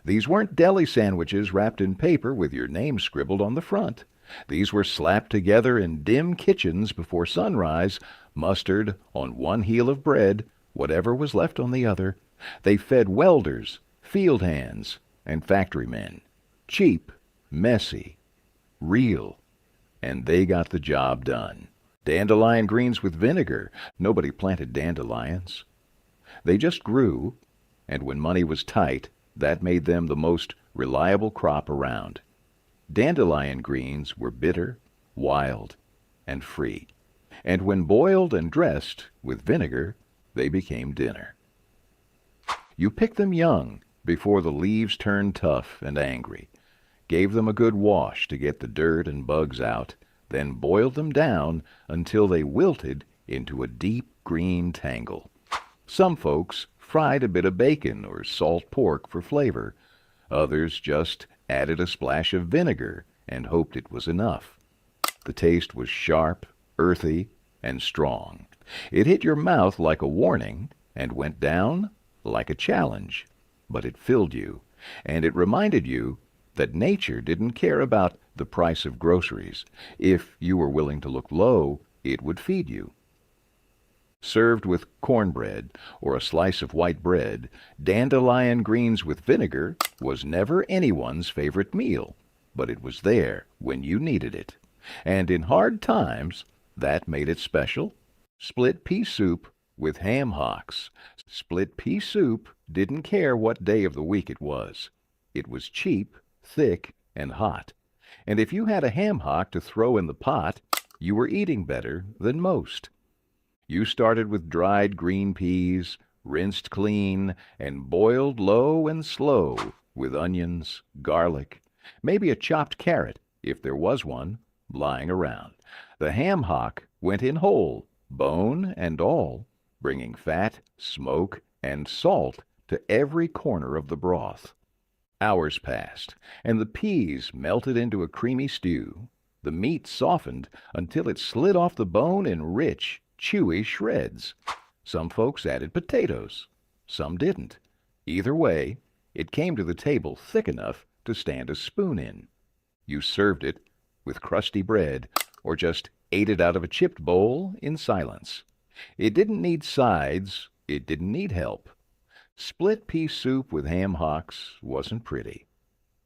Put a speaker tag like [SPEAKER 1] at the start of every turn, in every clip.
[SPEAKER 1] These weren't deli sandwiches wrapped in paper with your name scribbled on the front. These were slapped together in dim kitchens before sunrise, mustard on one heel of bread, whatever was left on the other. They fed welders, field hands, and factorymen. Cheap, messy, real, and they got the job done. Dandelion greens with vinegar. Nobody planted dandelions. They just grew, and when money was tight, that made them the most reliable crop around. Dandelion greens were bitter, wild, and free. And when boiled and dressed with vinegar, they became dinner. You picked them young, before the leaves turned tough and angry, gave them a good wash to get the dirt and bugs out, then boiled them down until they wilted into a deep green tangle. Some folks fried a bit of bacon or salt pork for flavor. Others just added a splash of vinegar and hoped it was enough. The taste was sharp, earthy, and strong. It hit your mouth like a warning and went down like a challenge. But it filled you, and it reminded you that nature didn't care about the price of groceries. If you were willing to look low, it would feed you. Served with cornbread or a slice of white bread, dandelion greens with vinegar was never anyone's favorite meal, but it was there when you needed it. And in hard times, that made it special. Split pea soup with ham hocks. Split pea soup didn't care what day of the week it was. It was cheap, thick, and hot. And if you had a ham hock to throw in the pot, you were eating better than most. You started with dried green peas, rinsed clean, and boiled low and slow with onions, garlic, maybe a chopped carrot, if there was one, lying around. The ham hock went in whole, bone and all, bringing fat, smoke, and salt to every corner of the broth. Hours passed, and the peas melted into a creamy stew. The meat softened until it slid off the bone in rich, chewy shreds. Some folks added potatoes. Some didn't. Either way, it came to the table thick enough to stand a spoon in. You served it with crusty bread or just ate it out of a chipped bowl in silence. It didn't need sides. It didn't need help. Split pea soup with ham hocks wasn't pretty,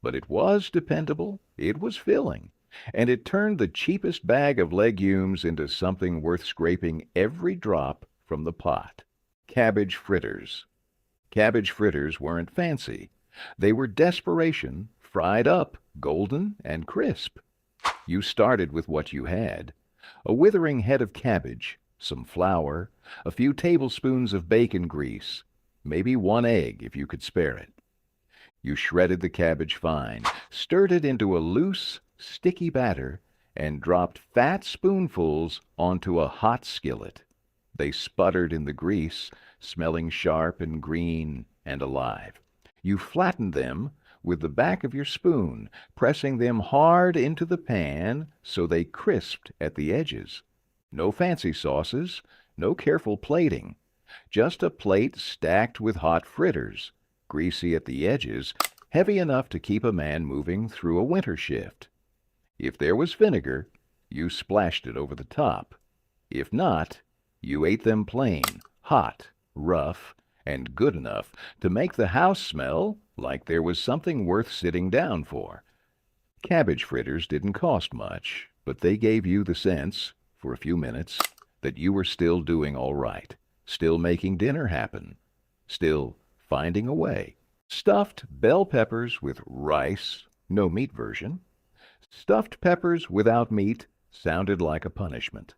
[SPEAKER 1] but it was dependable, it was filling, and it turned the cheapest bag of legumes into something worth scraping every drop from the pot. Cabbage fritters. Cabbage fritters weren't fancy. They were desperation, fried up, golden, and crisp. You started with what you had. A withering head of cabbage, some flour, a few tablespoons of bacon grease, maybe one egg if you could spare it. You shredded the cabbage fine, stirred it into a loose, sticky batter, and dropped fat spoonfuls onto a hot skillet. They sputtered in the grease, smelling sharp and green and alive. You flattened them with the back of your spoon, pressing them hard into the pan so they crisped at the edges. No fancy sauces, no careful plating. Just a plate stacked with hot fritters, greasy at the edges, heavy enough to keep a man moving through a winter shift. If there was vinegar, you splashed it over the top. If not, you ate them plain, hot, rough, and good enough to make the house smell like there was something worth sitting down for. Cabbage fritters didn't cost much, but they gave you the sense, for a few minutes, that you were still doing all right. Still making dinner happen. Still finding a way. Stuffed bell peppers with rice, no meat version. Stuffed peppers without meat sounded like a punishment.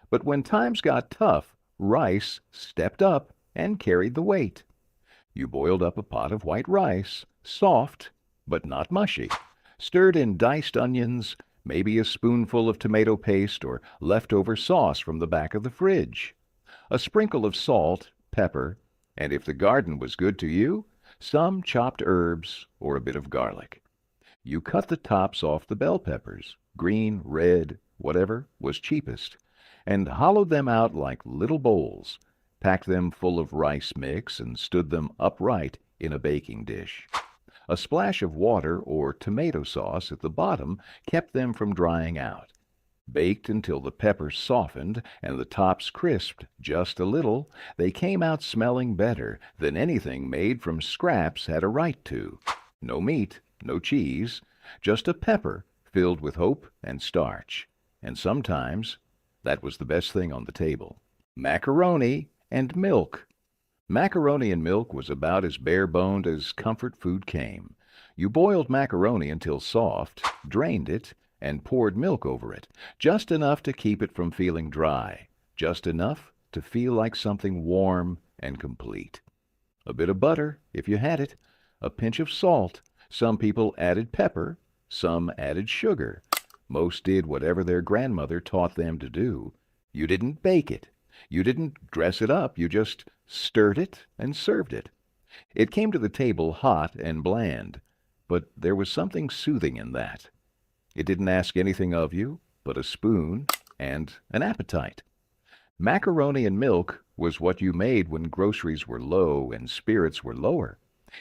[SPEAKER 1] But when times got tough, rice stepped up and carried the weight. You boiled up a pot of white rice, soft but not mushy, stirred in diced onions, maybe a spoonful of tomato paste or leftover sauce from the back of the fridge. A sprinkle of salt, pepper, and if the garden was good to you, some chopped herbs or a bit of garlic. You cut the tops off the bell peppers, green, red, whatever was cheapest, and hollowed them out like little bowls, packed them full of rice mix, and stood them upright in a baking dish. A splash of water or tomato sauce at the bottom kept them from drying out. Baked until the peppers softened and the tops crisped just a little, they came out smelling better than anything made from scraps had a right to. No meat, no cheese, just a pepper filled with hope and starch. And sometimes that was the best thing on the table. Macaroni and milk. Macaroni and milk was about as bare-boned as comfort food came. You boiled macaroni until soft, drained it, and poured milk over it, just enough to keep it from feeling dry, just enough to feel like something warm and complete. A bit of butter, if you had it, a pinch of salt. Some people added pepper, some added sugar. Most did whatever their grandmother taught them to do. You didn't bake it. You didn't dress it up. You just stirred it and served it. It came to the table hot and bland, but there was something soothing in that. It didn't ask anything of you but a spoon and an appetite. Macaroni and milk was what you made when groceries were low and spirits were lower.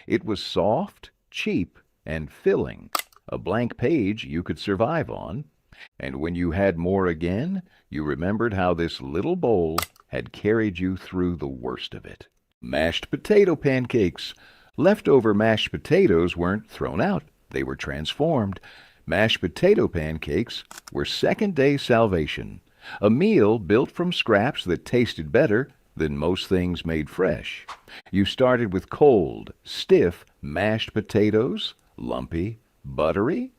[SPEAKER 1] It was soft, cheap, and filling, a blank page you could survive on. And when you had more again, you remembered how this little bowl had carried you through the worst of it. Mashed potato pancakes. Leftover mashed potatoes weren't thrown out. They were transformed. Mashed potato pancakes were second-day salvation, a meal built from scraps that tasted better than most things made fresh. You started with cold, stiff mashed potatoes, lumpy, buttery,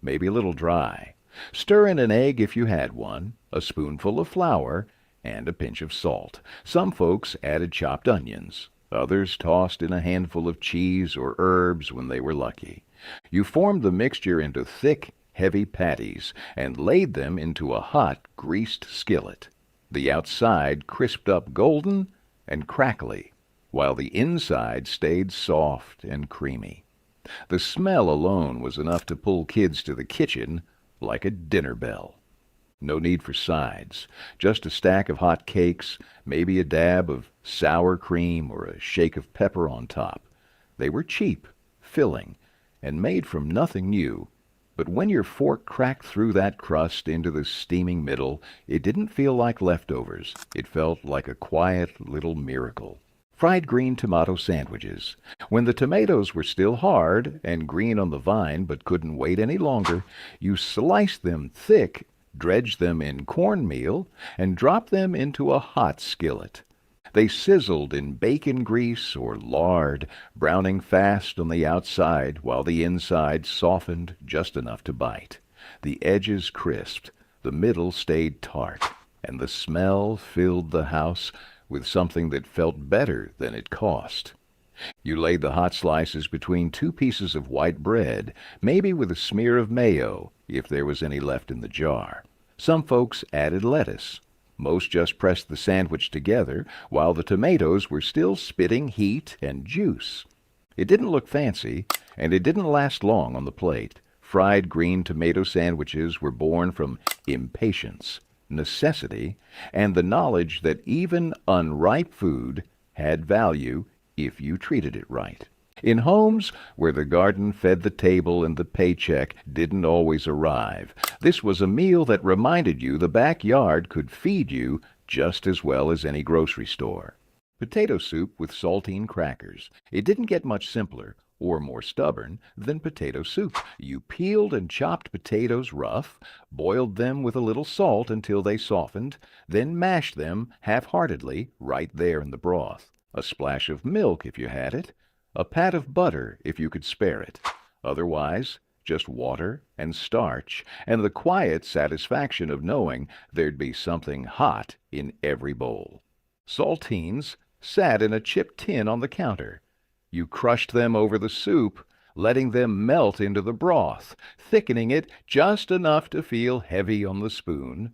[SPEAKER 1] maybe a little dry. Stir in an egg if you had one, a spoonful of flour, and a pinch of salt. Some folks added chopped onions. Others tossed in a handful of cheese or herbs when they were lucky. You formed the mixture into thick, heavy patties and laid them into a hot, greased skillet. The outside crisped up golden and crackly, while the inside stayed soft and creamy. The smell alone was enough to pull kids to the kitchen like a dinner bell. No need for sides, just a stack of hot cakes, maybe a dab of sour cream or a shake of pepper on top. They were cheap, filling, and made from nothing new. But when your fork cracked through that crust into the steaming middle, it didn't feel like leftovers. It felt like a quiet little miracle. Fried green tomato sandwiches. When the tomatoes were still hard and green on the vine but couldn't wait any longer, you sliced them thick, dredged them in cornmeal, and dropped them into a hot skillet. They sizzled in bacon grease or lard, browning fast on the outside while the inside softened just enough to bite. The edges crisped, the middle stayed tart, and the smell filled the house with something that felt better than it cost. You laid the hot slices between two pieces of white bread, maybe with a smear of mayo, if there was any left in the jar. Some folks added lettuce. Most just pressed the sandwich together while the tomatoes were still spitting heat and juice. It didn't look fancy, and it didn't last long on the plate. Fried green tomato sandwiches were born from impatience, necessity, and the knowledge that even unripe food had value if you treated it right. In homes where the garden fed the table and the paycheck didn't always arrive, this was a meal that reminded you the backyard could feed you just as well as any grocery store. Potato soup with saltine crackers. It didn't get much simpler or more stubborn than potato soup. You peeled and chopped potatoes rough, boiled them with a little salt until they softened, then mashed them half-heartedly right there in the broth. A splash of milk if you had it, a pat of butter if you could spare it. Otherwise, just water and starch, and the quiet satisfaction of knowing there'd be something hot in every bowl. Saltines sat in a chipped tin on the counter. You crushed them over the soup, letting them melt into the broth, thickening it just enough to feel heavy on the spoon.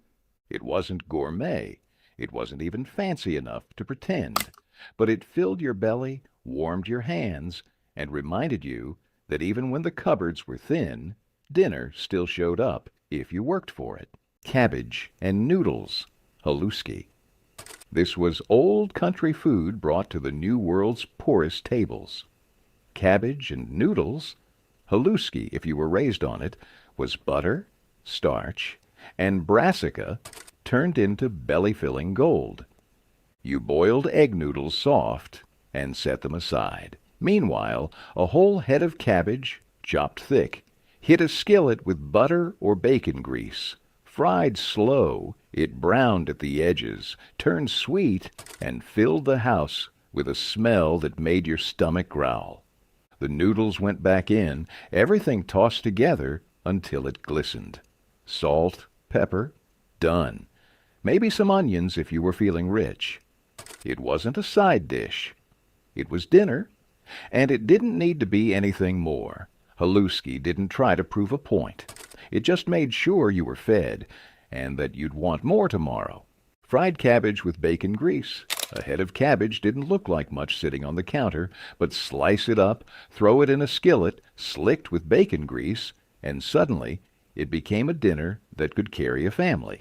[SPEAKER 1] It wasn't gourmet. It wasn't even fancy enough to pretend. But it filled your belly, warmed your hands, and reminded you that even when the cupboards were thin, dinner still showed up if you worked for it. Cabbage and noodles, haluski. This was old country food brought to the New World's poorest tables. cabbage, and noodles. Haluski, if you were raised on it, was butter, starch, and brassica turned into belly-filling gold. You boiled egg noodles soft and set them aside. Meanwhile, a whole head of cabbage, chopped thick, hit a skillet with butter or bacon grease. Fried slow, it browned at the edges, turned sweet, and filled the house with a smell that made your stomach growl. The noodles went back in, everything tossed together until it glistened. Salt, pepper, done. Maybe some onions if you were feeling rich. It wasn't a side dish. It was dinner, and it didn't need to be anything more. Haluski didn't try to prove a point. It just made sure you were fed, and that you'd want more tomorrow. Fried cabbage with bacon grease. A head of cabbage didn't look like much sitting on the counter, but slice it up, throw it in a skillet, slicked with bacon grease, and suddenly it became a dinner that could carry a family.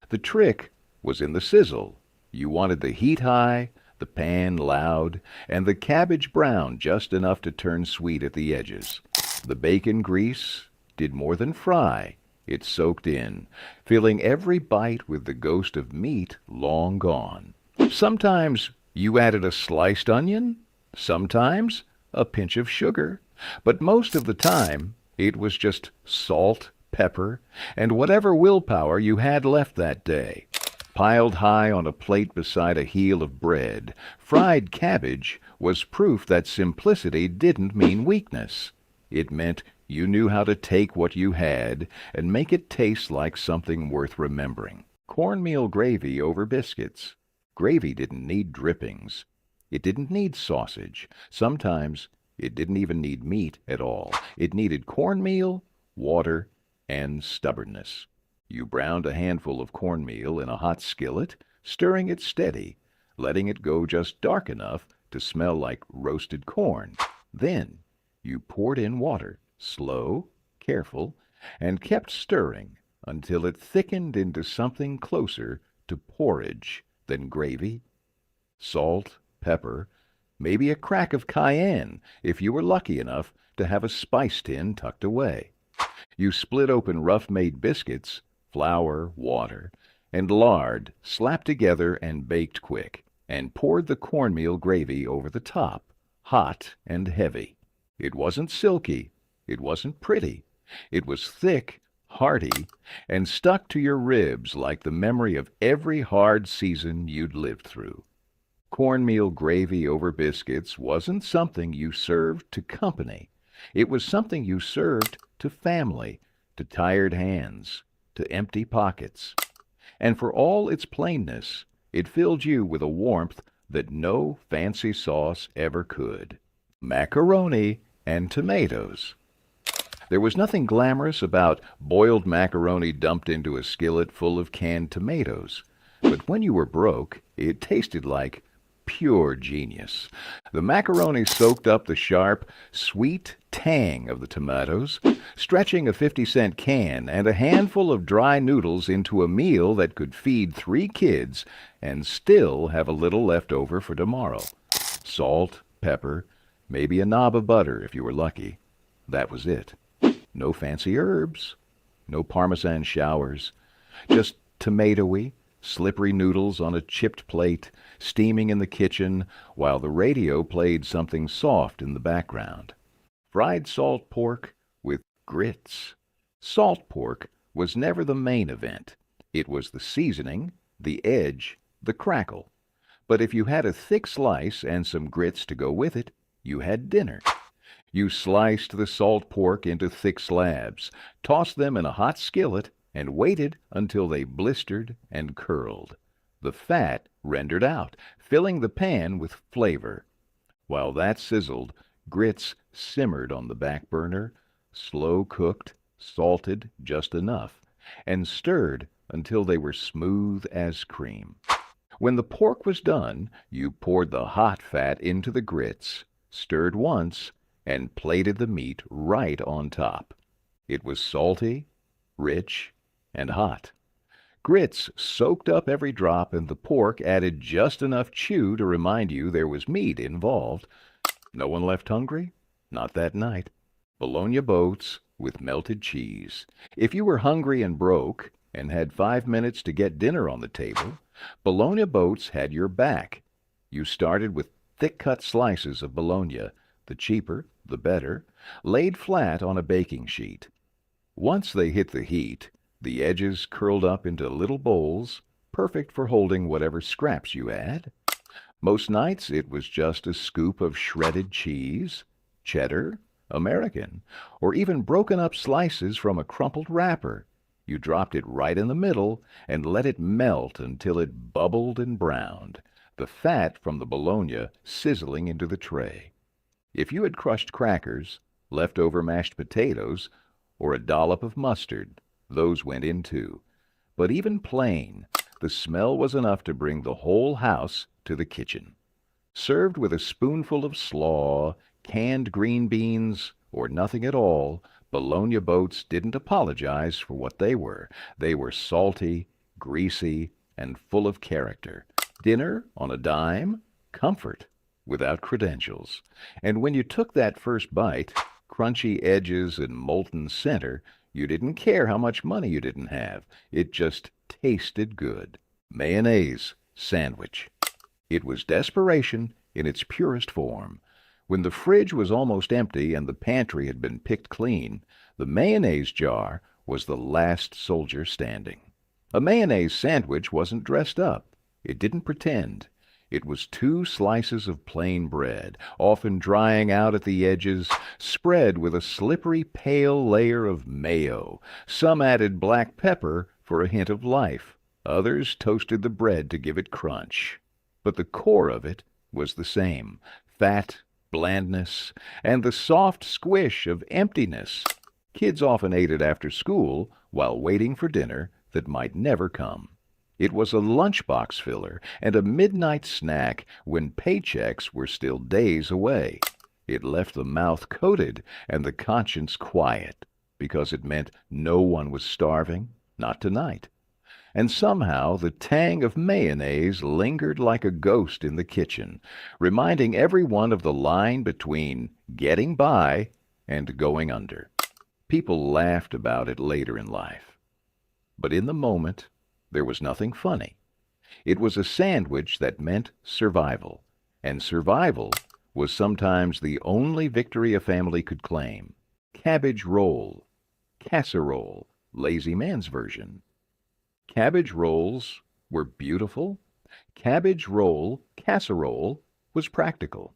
[SPEAKER 1] The trick was in the sizzle. You wanted the heat high, the pan loud, and the cabbage brown just enough to turn sweet at the edges. The bacon grease did more than fry. It soaked in, filling every bite with the ghost of meat long gone. Sometimes you added a sliced onion, sometimes a pinch of sugar, but most of the time it was just salt, pepper, and whatever willpower you had left that day. Piled high on a plate beside a heel of bread, fried cabbage was proof that simplicity didn't mean weakness. It meant you knew how to take what you had and make it taste like something worth remembering. Cornmeal gravy over biscuits. Gravy didn't need drippings. It didn't need sausage. Sometimes it didn't even need meat at all. It needed cornmeal, water, and stubbornness. You browned a handful of cornmeal in a hot skillet, stirring it steady, letting it go just dark enough to smell like roasted corn. Then you poured in water, slow, careful, and kept stirring until it thickened into something closer to porridge than gravy. Salt, pepper, maybe a crack of cayenne if you were lucky enough to have a spice tin tucked away. You split open rough-made biscuits, flour, water, and lard slapped together and baked quick, and poured the cornmeal gravy over the top, hot and heavy. It wasn't silky, it wasn't pretty. It was thick, hearty, and stuck to your ribs like the memory of every hard season you'd lived through. Cornmeal gravy over biscuits wasn't something you served to company. It was something you served to family, to tired hands, to empty pockets. And for all its plainness, it filled you with a warmth that no fancy sauce ever could. Macaroni and tomatoes. There was nothing glamorous about boiled macaroni dumped into a skillet full of canned tomatoes, but when you were broke, it tasted like pure genius. The macaroni soaked up the sharp, sweet tang of the tomatoes, stretching a 50-cent can and a handful of dry noodles into a meal that could feed 3 kids and still have a little left over for tomorrow. Salt, pepper, maybe a knob of butter if you were lucky. That was it. No fancy herbs, no Parmesan showers, just tomatoey, slippery noodles on a chipped plate, steaming in the kitchen, while the radio played something soft in the background. Fried salt pork with grits. Salt pork was never the main event. It was the seasoning, the edge, the crackle. But if you had a thick slice and some grits to go with it, you had dinner. You sliced the salt pork into thick slabs, tossed them in a hot skillet, and waited until they blistered and curled. The fat rendered out, filling the pan with flavor. While that sizzled, grits simmered on the back burner, slow cooked, salted just enough, and stirred until they were smooth as cream. When the pork was done, you poured the hot fat into the grits, stirred once, and plated the meat right on top. It was salty, rich, and hot. Grits soaked up every drop, and the pork added just enough chew to remind you there was meat involved. No one left hungry? Not that night. Bologna boats with melted cheese. If you were hungry and broke and had 5 minutes to get dinner on the table, Bologna boats had your back. You started with thick-cut slices of bologna, the cheaper, the better, laid flat on a baking sheet. Once they hit the heat, the edges curled up into little bowls, perfect for holding whatever scraps you had. Most nights it was just a scoop of shredded cheese, cheddar, American, or even broken up slices from a crumpled wrapper. You dropped it right in the middle and let it melt until it bubbled and browned, the fat from the bologna sizzling into the tray. If you had crushed crackers, leftover mashed potatoes, or a dollop of mustard, those went in too. But even plain, the smell was enough to bring the whole house to the kitchen. Served with a spoonful of slaw, canned green beans, or nothing at all, Bologna boats didn't apologize for what they were. They were salty, greasy, and full of character. Dinner on a dime, comfort without credentials. And when you took that first bite, crunchy edges and molten center, you didn't care how much money you didn't have. It just tasted good. Mayonnaise sandwich. It was desperation in its purest form. When the fridge was almost empty and the pantry had been picked clean, the mayonnaise jar was the last soldier standing. A mayonnaise sandwich wasn't dressed up. It didn't pretend. It was 2 slices of plain bread, often drying out at the edges, spread with a slippery pale layer of mayo. Some added black pepper for a hint of life. Others toasted the bread to give it crunch. But the core of it was the same: fat, blandness, and the soft squish of emptiness. Kids often ate it after school while waiting for dinner that might never come. It was a lunchbox filler and a midnight snack when paychecks were still days away. It left the mouth coated and the conscience quiet, because it meant no one was starving, not tonight. And somehow the tang of mayonnaise lingered like a ghost in the kitchen, reminding everyone of the line between getting by and going under. People laughed about it later in life. But in the moment, there was nothing funny. It was a sandwich that meant survival, and survival was sometimes the only victory a family could claim. Cabbage roll, casserole, lazy man's version. Cabbage rolls were beautiful. Cabbage roll, casserole, was practical.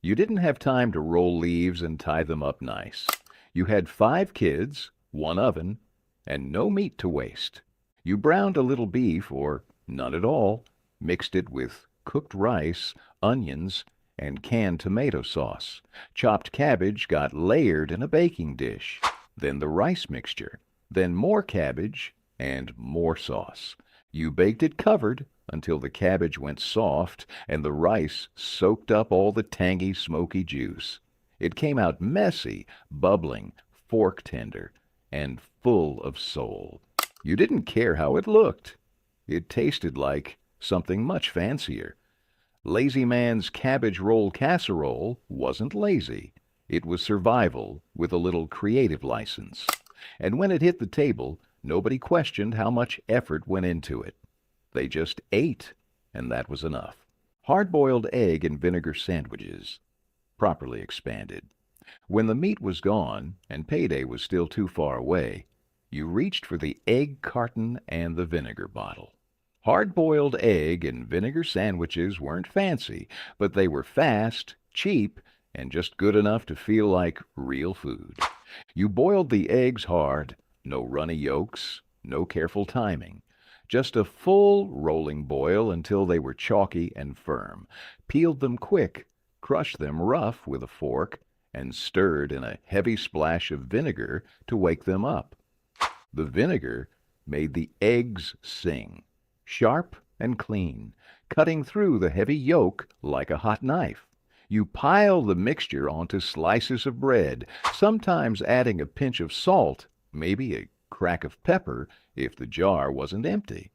[SPEAKER 1] You didn't have time to roll leaves and tie them up nice. You had 5 kids, 1 oven, and no meat to waste. You browned a little beef, or none at all, mixed it with cooked rice, onions, and canned tomato sauce. Chopped cabbage got layered in a baking dish, then the rice mixture, then more cabbage, and more sauce. You baked it covered until the cabbage went soft and the rice soaked up all the tangy, smoky juice. It came out messy, bubbling, fork tender, and full of soul. You didn't care how it looked. It tasted like something much fancier. Lazy man's cabbage roll casserole wasn't lazy. It was survival with a little creative license. And when it hit the table, nobody questioned how much effort went into it. They just ate, and that was enough. Hard-boiled egg and vinegar sandwiches, properly expanded. When the meat was gone, and payday was still too far away, you reached for the egg carton and the vinegar bottle. Hard-boiled egg and vinegar sandwiches weren't fancy, but they were fast, cheap, and just good enough to feel like real food. You boiled the eggs hard, no runny yolks, no careful timing. Just a full rolling boil until they were chalky and firm. Peeled them quick, crushed them rough with a fork, and stirred in a heavy splash of vinegar to wake them up. The vinegar made the eggs sing, sharp and clean, cutting through the heavy yolk like a hot knife. You pile the mixture onto slices of bread, sometimes adding a pinch of salt, maybe a crack of pepper if the jar wasn't empty.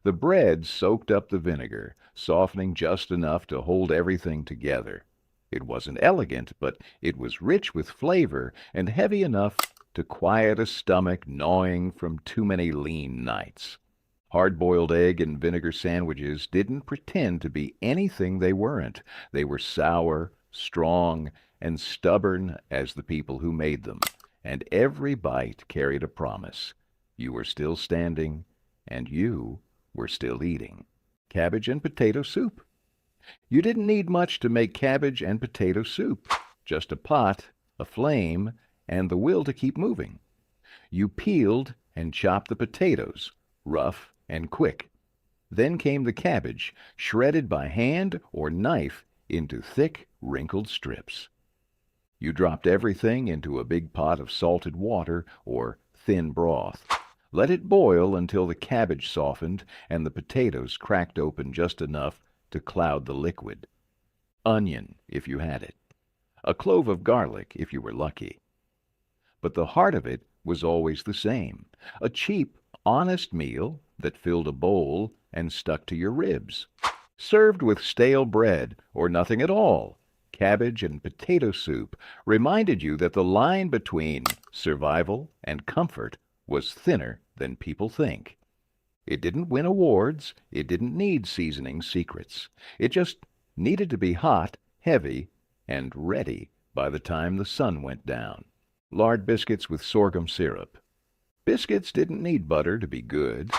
[SPEAKER 1] The bread soaked up the vinegar, softening just enough to hold everything together. It wasn't elegant, but it was rich with flavor and heavy enough to quiet a stomach gnawing from too many lean nights. Hard-boiled egg and vinegar sandwiches didn't pretend to be anything they weren't. They were sour, strong, and stubborn as the people who made them, and every bite carried a promise. You were still standing, and you were still eating. Cabbage and potato soup. You didn't need much to make cabbage and potato soup. Just a pot, a flame, and the will to keep moving. You peeled and chopped the potatoes, rough and quick. Then came the cabbage, shredded by hand or knife into thick, wrinkled strips. You dropped everything into a big pot of salted water or thin broth. Let it boil until the cabbage softened and the potatoes cracked open just enough to cloud the liquid. Onion, if you had it. A clove of garlic, if you were lucky. But the heart of it was always the same. A cheap, honest meal that filled a bowl and stuck to your ribs. Served with stale bread or nothing at all, cabbage and potato soup reminded you that the line between survival and comfort was thinner than people think. It didn't win awards. It didn't need seasoning secrets. It just needed to be hot, heavy, and ready by the time the sun went down. Lard biscuits with sorghum syrup. Biscuits didn't need butter to be good.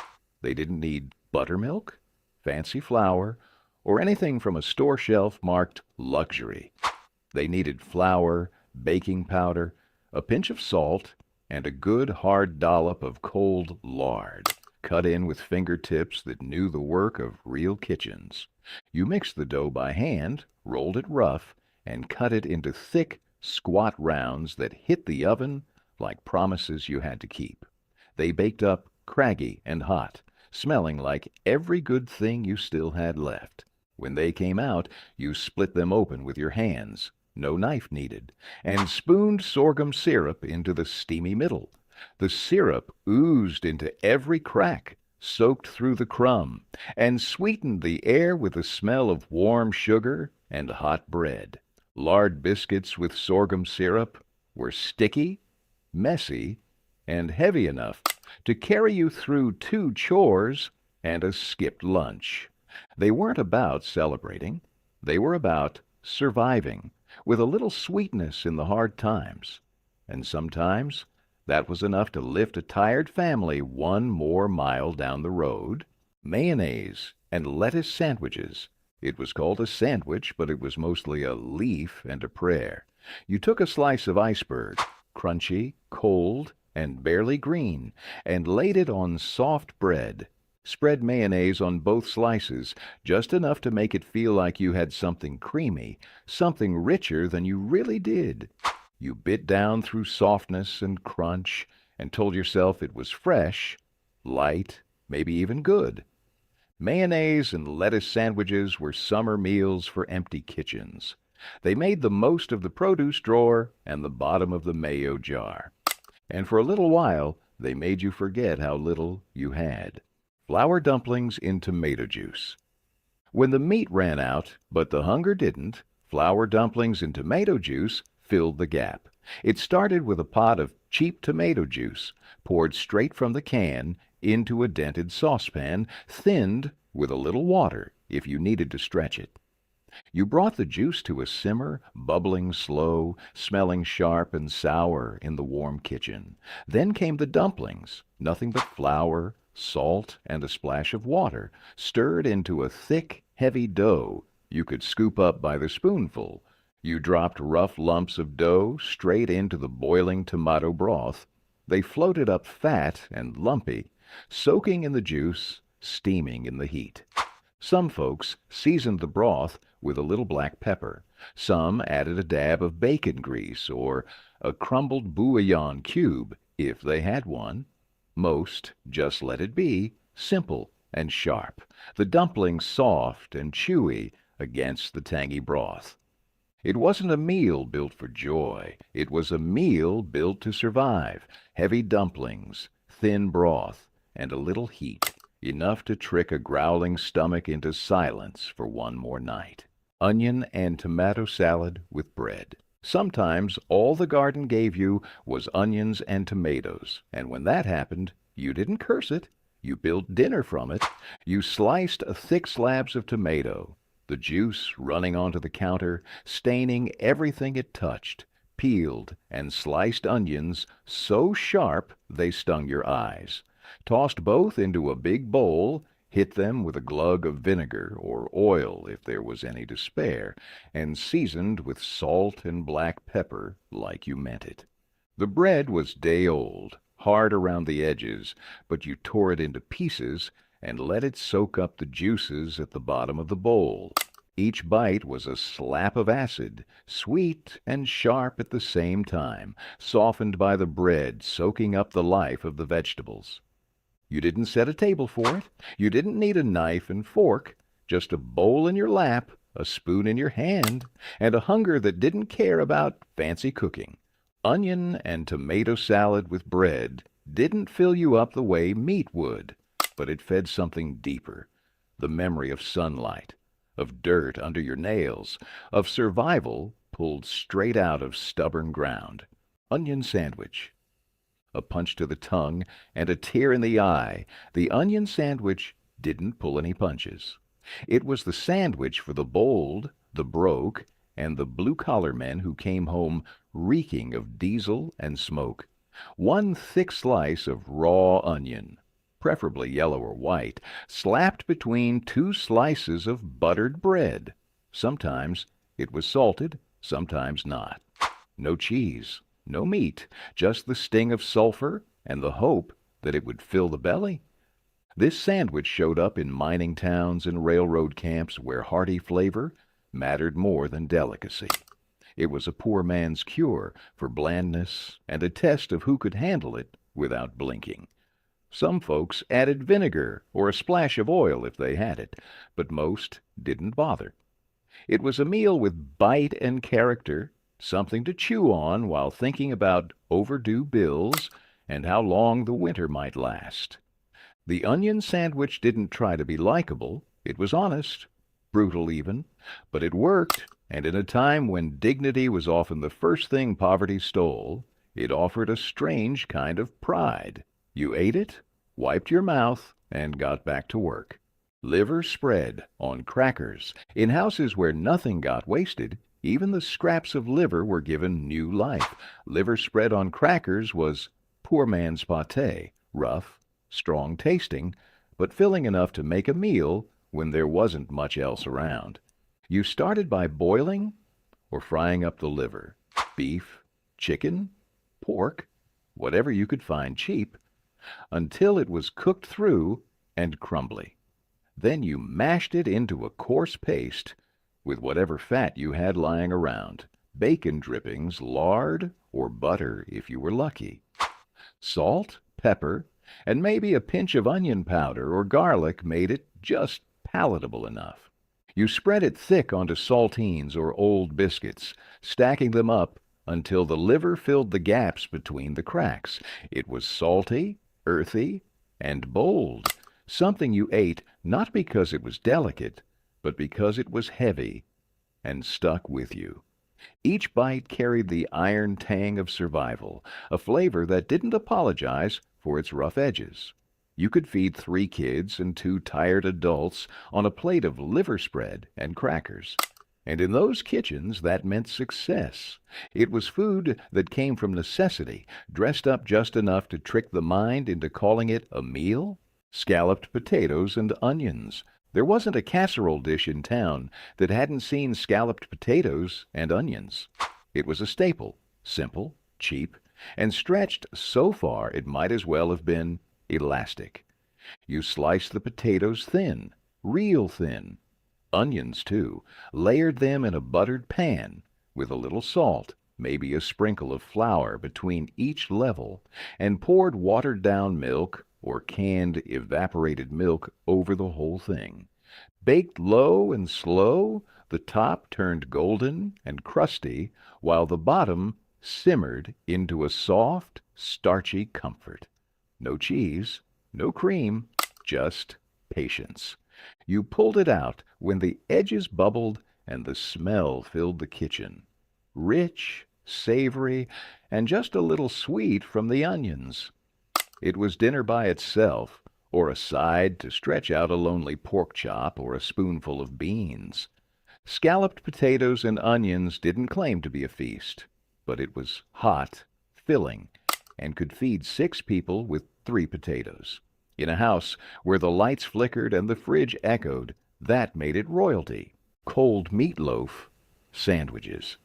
[SPEAKER 1] They didn't need buttermilk, fancy flour, or anything from a store shelf marked luxury. They needed flour, baking powder, a pinch of salt, and a good hard dollop of cold lard, cut in with fingertips that knew the work of real kitchens. You mixed the dough by hand, rolled it rough, and cut it into thick, squat rounds that hit the oven like promises you had to keep. They baked up craggy and hot, smelling like every good thing you still had left. When they came out, you split them open with your hands, no knife needed, and spooned sorghum syrup into the steamy middle. The syrup oozed into every crack, soaked through the crumb, and sweetened the air with the smell of warm sugar and hot bread. Lard biscuits with sorghum syrup were sticky, messy, and heavy enough to carry you through 2 chores and a skipped lunch. They weren't about celebrating. They were about surviving, with a little sweetness in the hard times. And sometimes that was enough to lift a tired family 1 more mile down the road. Mayonnaise and lettuce sandwiches. It was called a sandwich, but it was mostly a leaf and a prayer. You took a slice of iceberg, crunchy, cold, and barely green, and laid it on soft bread. Spread mayonnaise on both slices, just enough to make it feel like you had something creamy, something richer than you really did. You bit down through softness and crunch and told yourself it was fresh, light, maybe even good. Mayonnaise and lettuce sandwiches were summer meals for empty kitchens. They made the most of the produce drawer and the bottom of the mayo jar. And for a little while, they made you forget how little you had. Flour dumplings in tomato juice. When the meat ran out, but the hunger didn't, flour dumplings in tomato juice filled the gap. It started with a pot of cheap tomato juice, poured straight from the can into a dented saucepan, thinned with a little water if you needed to stretch it. You brought the juice to a simmer, bubbling slow, smelling sharp and sour in the warm kitchen. Then came the dumplings, nothing but flour, salt, and a splash of water, stirred into a thick, heavy dough you could scoop up by the spoonful. You dropped rough lumps of dough straight into the boiling tomato broth. They floated up fat and lumpy, soaking in the juice, steaming in the heat. Some folks seasoned the broth with a little black pepper. Some added a dab of bacon grease or a crumbled bouillon cube, if they had one. Most just let it be, simple and sharp, the dumplings soft and chewy against the tangy broth. It wasn't a meal built for joy. It was a meal built to survive. Heavy dumplings, thin broth, and a little heat, enough to trick a growling stomach into silence for 1 more night. onion and tomato salad with bread. Sometimes all the garden gave you was onions and tomatoes, and when that happened, you didn't curse it. You built dinner from it. You sliced thick slabs of tomato, the juice running onto the counter, staining everything it touched, peeled and sliced onions so sharp they stung your eyes, tossed both into a big bowl, hit them with a glug of vinegar or oil if there was any to spare, and seasoned with salt and black pepper like you meant it. The bread was day old, hard around the edges, but you tore it into pieces and let it soak up the juices at the bottom of the bowl. Each bite was a slap of acid, sweet and sharp at the same time, softened by the bread soaking up the life of the vegetables. You didn't set a table for it. You didn't need a knife and fork, just a bowl in your lap, a spoon in your hand, and a hunger that didn't care about fancy cooking. Onion and tomato salad with bread didn't fill you up the way meat would, but it fed something deeper, the memory of sunlight, of dirt under your nails, of survival pulled straight out of stubborn ground. Onion sandwich. A punch to the tongue and a tear in the eye, the onion sandwich didn't pull any punches. It was the sandwich for the bold, the broke, and the blue-collar men who came home reeking of diesel and smoke. One thick slice of raw onion, preferably yellow or white, slapped between two slices of buttered bread. Sometimes it was salted, sometimes not. No cheese, no meat, just the sting of sulfur and the hope that it would fill the belly. This sandwich showed up in mining towns and railroad camps where hearty flavor mattered more than delicacy. It was a poor man's cure for blandness and a test of who could handle it without blinking. Some folks added vinegar or a splash of oil if they had it, but most didn't bother. It was a meal with bite and character, something to chew on while thinking about overdue bills and how long the winter might last. The onion sandwich didn't try to be likable. It was honest, brutal even, but it worked, and in a time when dignity was often the first thing poverty stole, it offered a strange kind of pride. You ate it, wiped your mouth, and got back to work. Liver spread on crackers. In houses where nothing got wasted, even the scraps of liver were given new life. Liver spread on crackers was poor man's pâté, rough, strong tasting, but filling enough to make a meal when there wasn't much else around. You started by boiling or frying up the liver, beef, chicken, pork, whatever you could find cheap, until it was cooked through and crumbly. Then you mashed it into a coarse paste with whatever fat you had lying around, bacon drippings, lard, or butter if you were lucky. Salt, pepper, and maybe a pinch of onion powder or garlic made it just palatable enough. You spread it thick onto saltines or old biscuits, stacking them up until the liver filled the gaps between the cracks. It was salty, earthy, and bold, something you ate not because it was delicate, but because it was heavy and stuck with you. Each bite carried the iron tang of survival, a flavor that didn't apologize for its rough edges. You could feed 3 kids and 2 tired adults on a plate of liver spread and crackers. And in those kitchens, that meant success. It was food that came from necessity, dressed up just enough to trick the mind into calling it a meal. Scalloped potatoes and onions. There wasn't a casserole dish in town that hadn't seen scalloped potatoes and onions. It was a staple, simple, cheap, and stretched so far it might as well have been elastic. You sliced the potatoes thin, real thin. Onions, too, layered them in a buttered pan with a little salt, maybe a sprinkle of flour between each level, and poured watered-down milk or canned evaporated milk over the whole thing. Baked low and slow, the top turned golden and crusty, while the bottom simmered into a soft, starchy comfort. No cheese, no cream, just patience. You pulled it out when the edges bubbled and the smell filled the kitchen. Rich, savory, and just a little sweet from the onions. It was dinner by itself, or a side to stretch out a lonely pork chop or a spoonful of beans. Scalloped potatoes and onions didn't claim to be a feast, but it was hot, filling, and could feed 6 people with 3 potatoes. In a house where the lights flickered and the fridge echoed, that made it royalty. Cold meatloaf, sandwiches.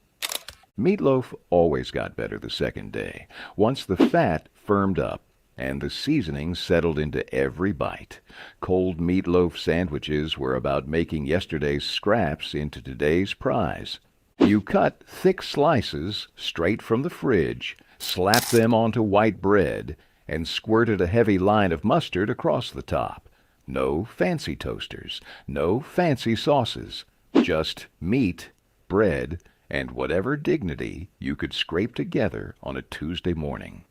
[SPEAKER 1] Meatloaf always got better the second day, once the fat firmed up and the seasoning settled into every bite. Cold meatloaf sandwiches were about making yesterday's scraps into today's prize. You cut thick slices straight from the fridge, slapped them onto white bread, and squirted a heavy line of mustard across the top. No fancy toasters, no fancy sauces, just meat, bread, and whatever dignity you could scrape together on a Tuesday morning.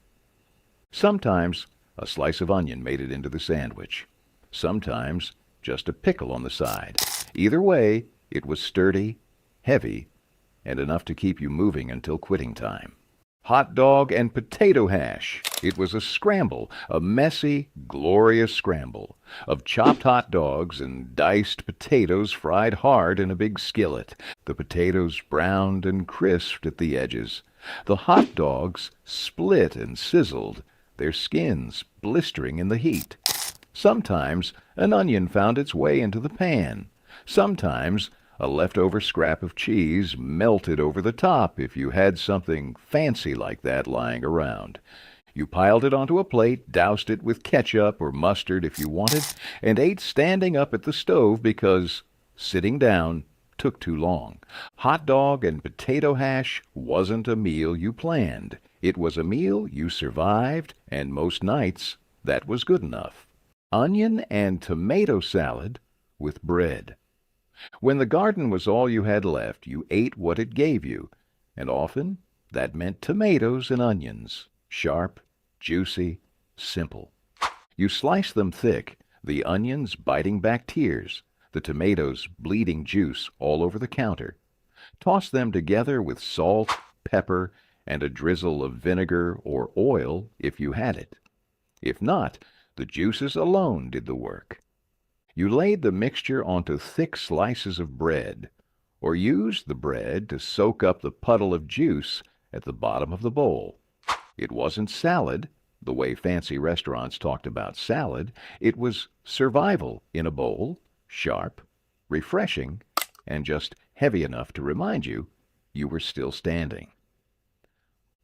[SPEAKER 1] Sometimes a slice of onion made it into the sandwich. Sometimes just a pickle on the side. Either way, it was sturdy, heavy, and enough to keep you moving until quitting time. Hot dog and potato hash. It was a scramble, a messy, glorious scramble of chopped hot dogs and diced potatoes fried hard in a big skillet, the potatoes browned and crisped at the edges, the hot dogs split and sizzled, their skins blistering in the heat. Sometimes an onion found its way into the pan. Sometimes a leftover scrap of cheese melted over the top if you had something fancy like that lying around. You piled it onto a plate, doused it with ketchup or mustard if you wanted, and ate standing up at the stove because sitting down took too long. Hot dog and potato hash wasn't a meal you planned. It was a meal you survived, and most nights that was good enough. Onion and tomato salad with bread. When the garden was all you had left, you ate what it gave you, and often that meant tomatoes and onions, sharp, juicy, simple. You sliced them thick, the onions biting back tears, the tomatoes bleeding juice all over the counter. Toss them together with salt, pepper, and a drizzle of vinegar or oil if you had it. If not, the juices alone did the work. You laid the mixture onto thick slices of bread, or used the bread to soak up the puddle of juice at the bottom of the bowl. It wasn't salad, the way fancy restaurants talked about salad. It was survival in a bowl, sharp, refreshing, and just heavy enough to remind you you were still standing.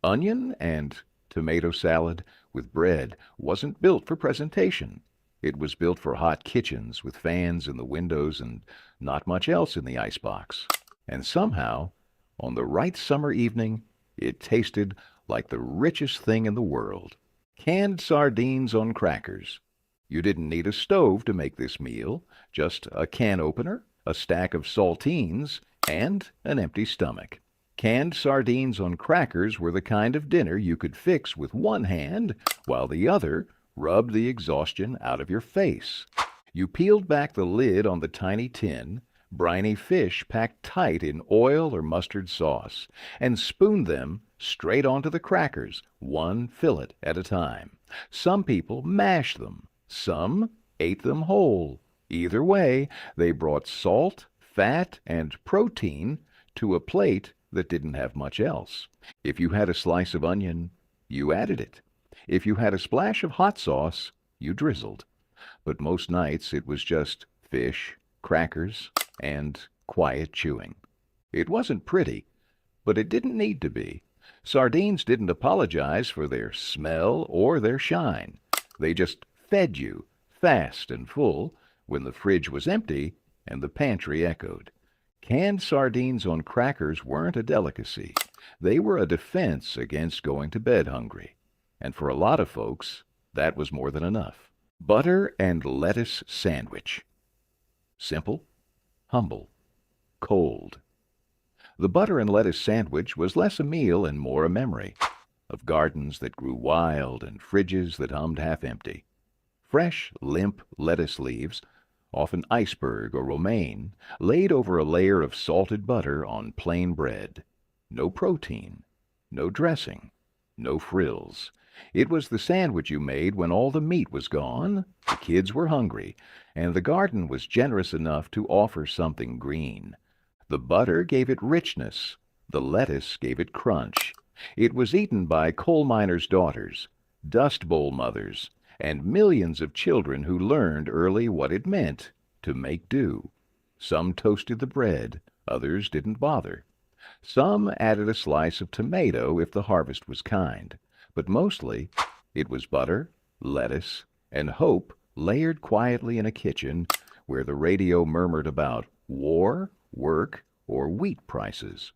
[SPEAKER 1] Onion and tomato salad with bread wasn't built for presentation. It was built for hot kitchens with fans in the windows and not much else in the icebox. And somehow, on the right summer evening, it tasted like the richest thing in the world. Canned sardines on crackers. You didn't need a stove to make this meal, just a can opener, a stack of saltines, and an empty stomach. Canned sardines on crackers were the kind of dinner you could fix with one hand while the other rubbed the exhaustion out of your face. You peeled back the lid on the tiny tin, briny fish packed tight in oil or mustard sauce, and spooned them straight onto the crackers, one fillet at a time. Some people mashed them. Some ate them whole. Either way, they brought salt, fat, and protein to a plate that didn't have much else. If you had a slice of onion, you added it. If you had a splash of hot sauce, you drizzled. But most nights it was just fish, crackers, and quiet chewing. It wasn't pretty, but it didn't need to be. Sardines didn't apologize for their smell or their shine. They just fed you, fast and full, when the fridge was empty and the pantry echoed. Canned sardines on crackers weren't a delicacy. They were a defense against going to bed hungry. And for a lot of folks, that was more than enough. Butter and lettuce sandwich. Simple, humble, cold. The butter and lettuce sandwich was less a meal and more a memory of gardens that grew wild and fridges that hummed half empty. Fresh, limp lettuce leaves often iceberg or romaine, laid over a layer of salted butter on plain bread. No protein, no dressing, no frills. It was the sandwich you made when all the meat was gone, the kids were hungry, and the garden was generous enough to offer something green. The butter gave it richness, the lettuce gave it crunch. It was eaten by coal miners' daughters, dust bowl mothers, and millions of children who learned early what it meant to make do. Some toasted the bread, others didn't bother. Some added a slice of tomato if the harvest was kind, but mostly it was butter, lettuce, and hope layered quietly in a kitchen where the radio murmured about war, work, or wheat prices.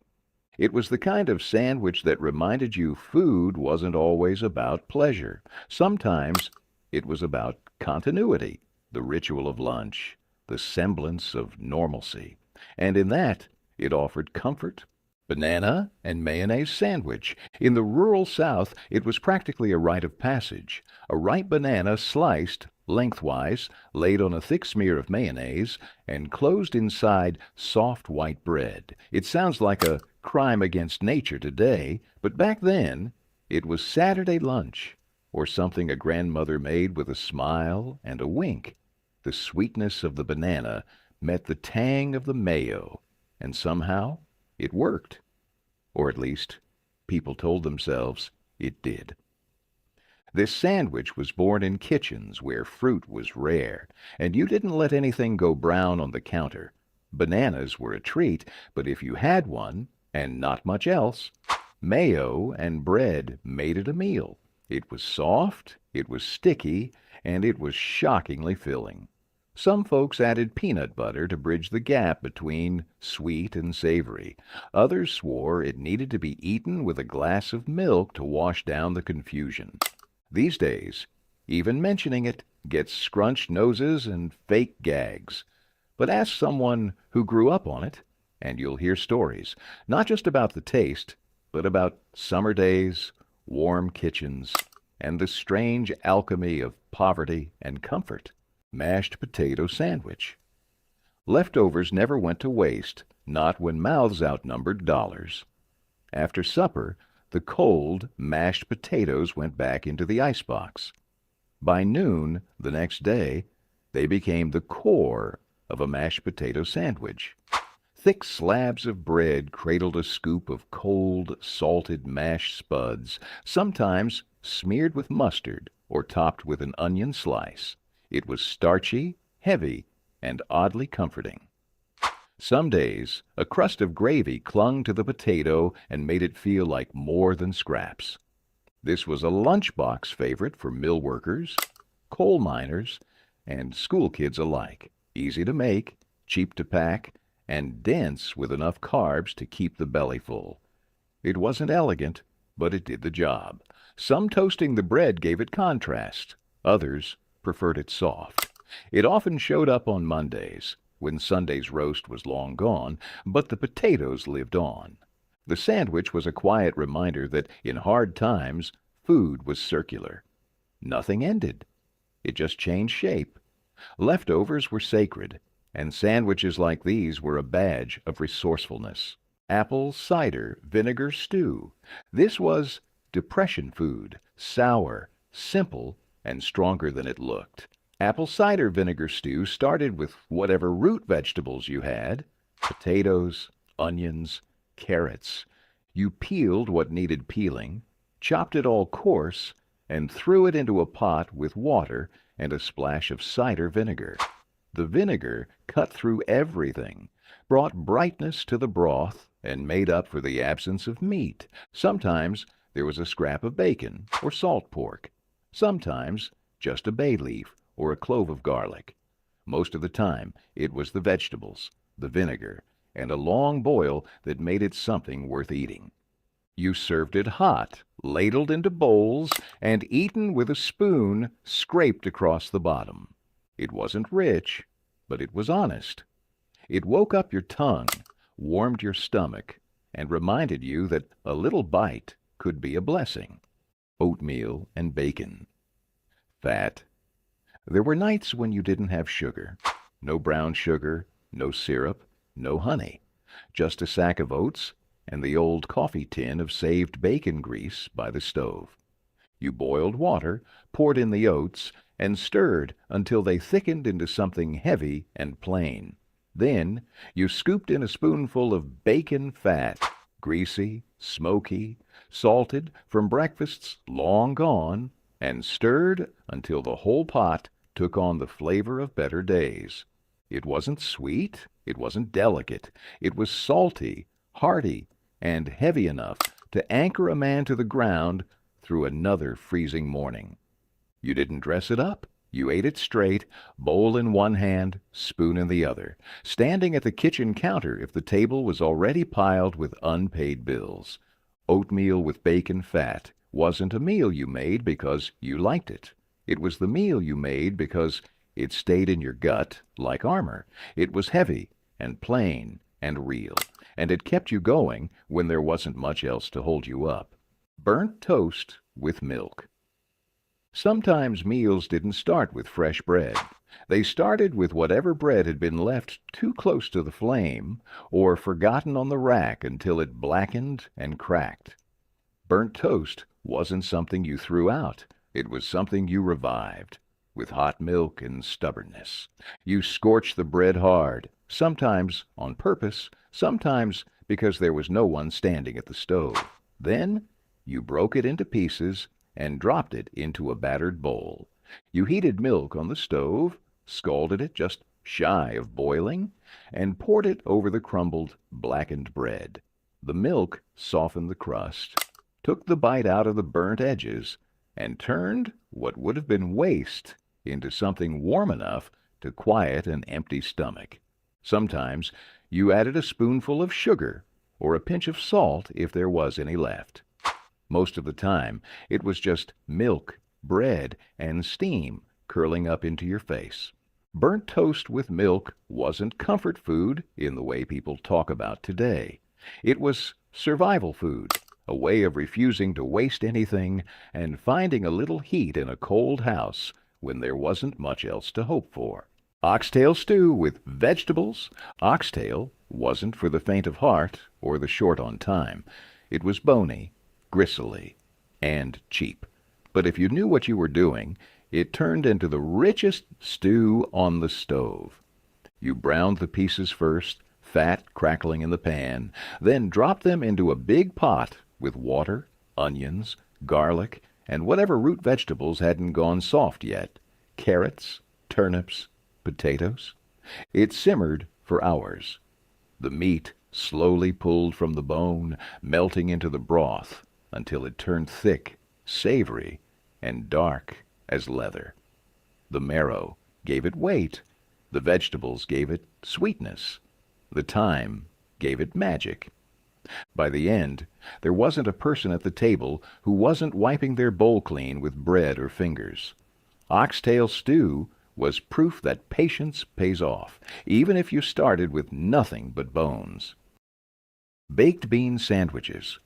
[SPEAKER 1] It was the kind of sandwich that reminded you food wasn't always about pleasure. Sometimes it was about continuity, the ritual of lunch, the semblance of normalcy. And in that, it offered comfort. Banana and mayonnaise sandwich. In the rural South, it was practically a rite of passage. A ripe banana sliced lengthwise, laid on a thick smear of mayonnaise, and closed inside soft white bread. It sounds like a crime against nature today, but back then it was Saturday lunch, or something a grandmother made with a smile and a wink. The sweetness of the banana met the tang of the mayo, and somehow it worked. Or at least, people told themselves it did. This sandwich was born in kitchens where fruit was rare, and you didn't let anything go brown on the counter. Bananas were a treat, but if you had one, and not much else, mayo and bread made it a meal. It was soft, it was sticky, and it was shockingly filling. Some folks added peanut butter to bridge the gap between sweet and savory. Others swore it needed to be eaten with a glass of milk to wash down the confusion. These days, even mentioning it gets scrunched noses and fake gags. But ask someone who grew up on it, and you'll hear stories, not just about the taste, but about summer days, warm kitchens, and the strange alchemy of poverty and comfort. Mashed potato sandwich. Leftovers never went to waste, not when mouths outnumbered dollars. After supper, the cold, mashed potatoes went back into the icebox. By noon the next day, they became the core of a mashed potato sandwich. Thick slabs of bread cradled a scoop of cold, salted mashed spuds, sometimes smeared with mustard or topped with an onion slice. It was starchy, heavy, and oddly comforting. Some days, a crust of gravy clung to the potato and made it feel like more than scraps. This was a lunchbox favorite for mill workers, coal miners, and school kids alike. Easy to make, cheap to pack, and dense with enough carbs to keep the belly full. It wasn't elegant, but it did the job. Some toasting the bread gave it contrast. Others preferred it soft. It often showed up on Mondays, when Sunday's roast was long gone, but the potatoes lived on. The sandwich was a quiet reminder that in hard times, food was circular. Nothing ended. It just changed shape. Leftovers were sacred, and sandwiches like these were a badge of resourcefulness. Apple cider vinegar stew. This was depression food, sour, simple, and stronger than it looked. Apple cider vinegar stew started with whatever root vegetables you had, potatoes, onions, carrots. You peeled what needed peeling, chopped it all coarse, and threw it into a pot with water and a splash of cider vinegar. The vinegar cut through everything, brought brightness to the broth, and made up for the absence of meat. Sometimes there was a scrap of bacon or salt pork. Sometimes just a bay leaf or a clove of garlic. Most of the time it was the vegetables, the vinegar, and a long boil that made it something worth eating. You served it hot, ladled into bowls, and eaten with a spoon scraped across the bottom. It wasn't rich, but it was honest. It woke up your tongue, warmed your stomach, and reminded you that a little bite could be a blessing. Oatmeal and bacon. Fat. There were nights when you didn't have sugar. No brown sugar, no syrup, no honey. Just a sack of oats and the old coffee tin of saved bacon grease by the stove. You boiled water, poured in the oats, and stirred until they thickened into something heavy and plain. Then you scooped in a spoonful of bacon fat, greasy, smoky, salted from breakfasts long gone, and stirred until the whole pot took on the flavor of better days. It wasn't sweet, it wasn't delicate, it was salty, hearty, and heavy enough to anchor a man to the ground through another freezing morning. You didn't dress it up. You ate it straight, bowl in one hand, spoon in the other, standing at the kitchen counter if the table was already piled with unpaid bills. Oatmeal with bacon fat wasn't a meal you made because you liked it. It was the meal you made because it stayed in your gut like armor. It was heavy and plain and real, and it kept you going when there wasn't much else to hold you up. Burnt toast with milk. Sometimes meals didn't start with fresh bread. They started with whatever bread had been left too close to the flame or forgotten on the rack until it blackened and cracked. Burnt toast wasn't something you threw out. It was something you revived with hot milk and stubbornness. You scorched the bread hard, sometimes on purpose, sometimes because there was no one standing at the stove. Then you broke it into pieces and dropped it into a battered bowl. You heated milk on the stove, scalded it just shy of boiling, and poured it over the crumbled, blackened bread. The milk softened the crust, took the bite out of the burnt edges, and turned what would have been waste into something warm enough to quiet an empty stomach. Sometimes you added a spoonful of sugar or a pinch of salt if there was any left. Most of the time, it was just milk, bread, and steam curling up into your face. Burnt toast with milk wasn't comfort food in the way people talk about today. It was survival food, a way of refusing to waste anything and finding a little heat in a cold house when there wasn't much else to hope for. Oxtail stew with vegetables. Oxtail wasn't for the faint of heart or the short on time. It was bony, gristly, and cheap. But if you knew what you were doing, it turned into the richest stew on the stove. You browned the pieces first, fat crackling in the pan, then dropped them into a big pot with water, onions, garlic, and whatever root vegetables hadn't gone soft yet, carrots, turnips, potatoes. It simmered for hours. The meat slowly pulled from the bone, melting into the broth until it turned thick, savory, and dark as leather. The marrow gave it weight. The vegetables gave it sweetness. The thyme gave it magic. By the end, there wasn't a person at the table who wasn't wiping their bowl clean with bread or fingers. Oxtail stew was proof that patience pays off, even if you started with nothing but bones. Baked bean sandwiches.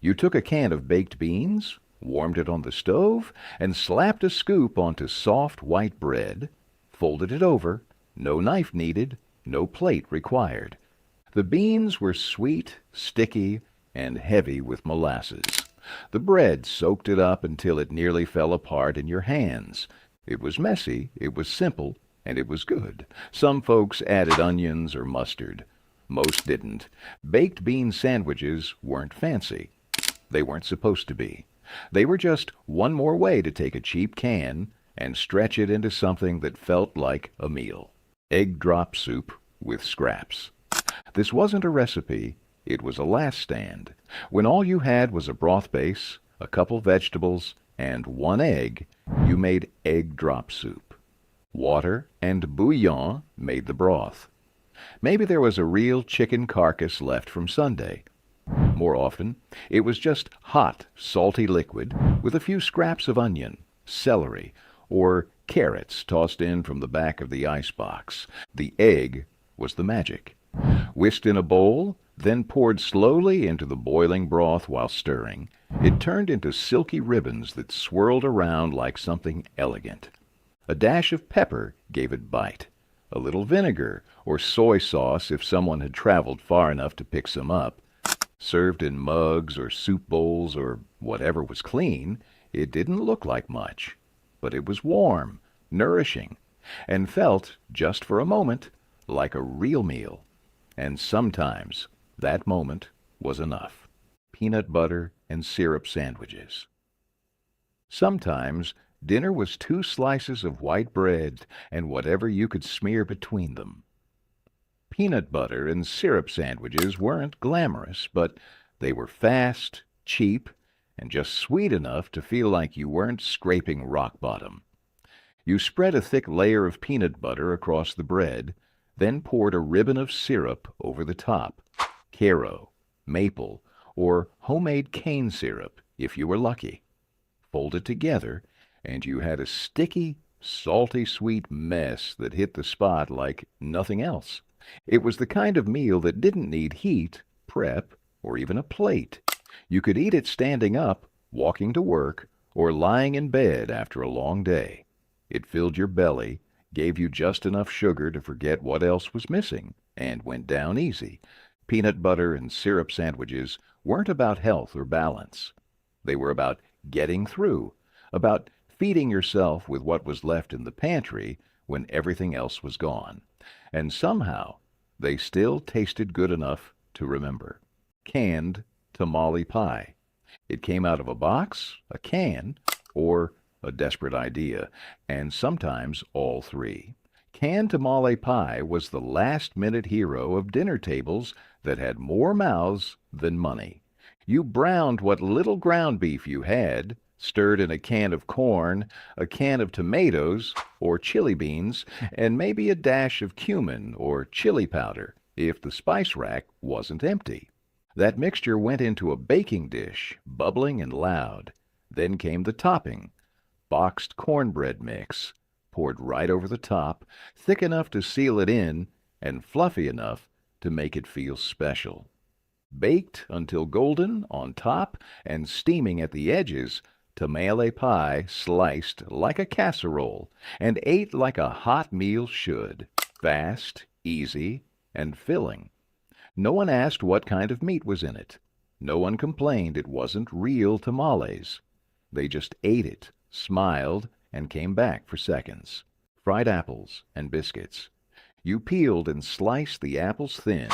[SPEAKER 1] You took a can of baked beans, warmed it on the stove, and slapped a scoop onto soft white bread, folded it over, no knife needed, no plate required. The beans were sweet, sticky, and heavy with molasses. The bread soaked it up until it nearly fell apart in your hands. It was messy, it was simple, and it was good. Some folks added onions or mustard. Most didn't. Baked bean sandwiches weren't fancy. They weren't supposed to be. They were just one more way to take a cheap can and stretch it into something that felt like a meal. Egg drop soup with scraps. This wasn't a recipe, it was a last stand. When all you had was a broth base, a couple vegetables, and one egg, you made egg drop soup. Water and bouillon made the broth. Maybe there was a real chicken carcass left from Sunday. More often, it was just hot, salty liquid with a few scraps of onion, celery, or carrots tossed in from the back of the icebox. The egg was the magic. Whisked in a bowl, then poured slowly into the boiling broth while stirring, it turned into silky ribbons that swirled around like something elegant. A dash of pepper gave it bite. a little vinegar or soy sauce if someone had traveled far enough to pick some up. Served in mugs or soup bowls or whatever was clean, it didn't look like much. But it was warm, nourishing, and felt, just for a moment, like a real meal. And sometimes that moment was enough. Peanut butter and syrup sandwiches. Sometimes dinner was 2 slices of white bread and whatever you could smear between them. Peanut butter and syrup sandwiches weren't glamorous, but they were fast, cheap, and just sweet enough to feel like you weren't scraping rock bottom. You spread a thick layer of peanut butter across the bread, then poured a ribbon of syrup over the top, Karo, maple, or homemade cane syrup if you were lucky. Fold it together, and you had a sticky, salty sweet mess that hit the spot like nothing else. It was the kind of meal that didn't need heat, prep, or even a plate. You could eat it standing up, walking to work, or lying in bed after a long day. It filled your belly, gave you just enough sugar to forget what else was missing, and went down easy. Peanut butter and syrup sandwiches weren't about health or balance. They were about getting through, about feeding yourself with what was left in the pantry when everything else was gone. And somehow they still tasted good enough to remember. Canned tamale pie. It came out of a box, a can, or a desperate idea, and sometimes all three. Canned tamale pie was the last-minute hero of dinner tables that had more mouths than money. You browned what little ground beef you had, stirred in a can of corn, a can of tomatoes or chili beans, and maybe a dash of cumin or chili powder if the spice rack wasn't empty. That mixture went into a baking dish, bubbling and loud. Then came the topping, boxed cornbread mix, poured right over the top, thick enough to seal it in and fluffy enough to make it feel special. Baked until golden on top and steaming at the edges, tamale pie sliced like a casserole and ate like a hot meal should, fast, easy, and filling. No one asked what kind of meat was in it. No one complained it wasn't real tamales. They just ate it, smiled, and came back for seconds. Fried apples and biscuits. You peeled and sliced the apples thin,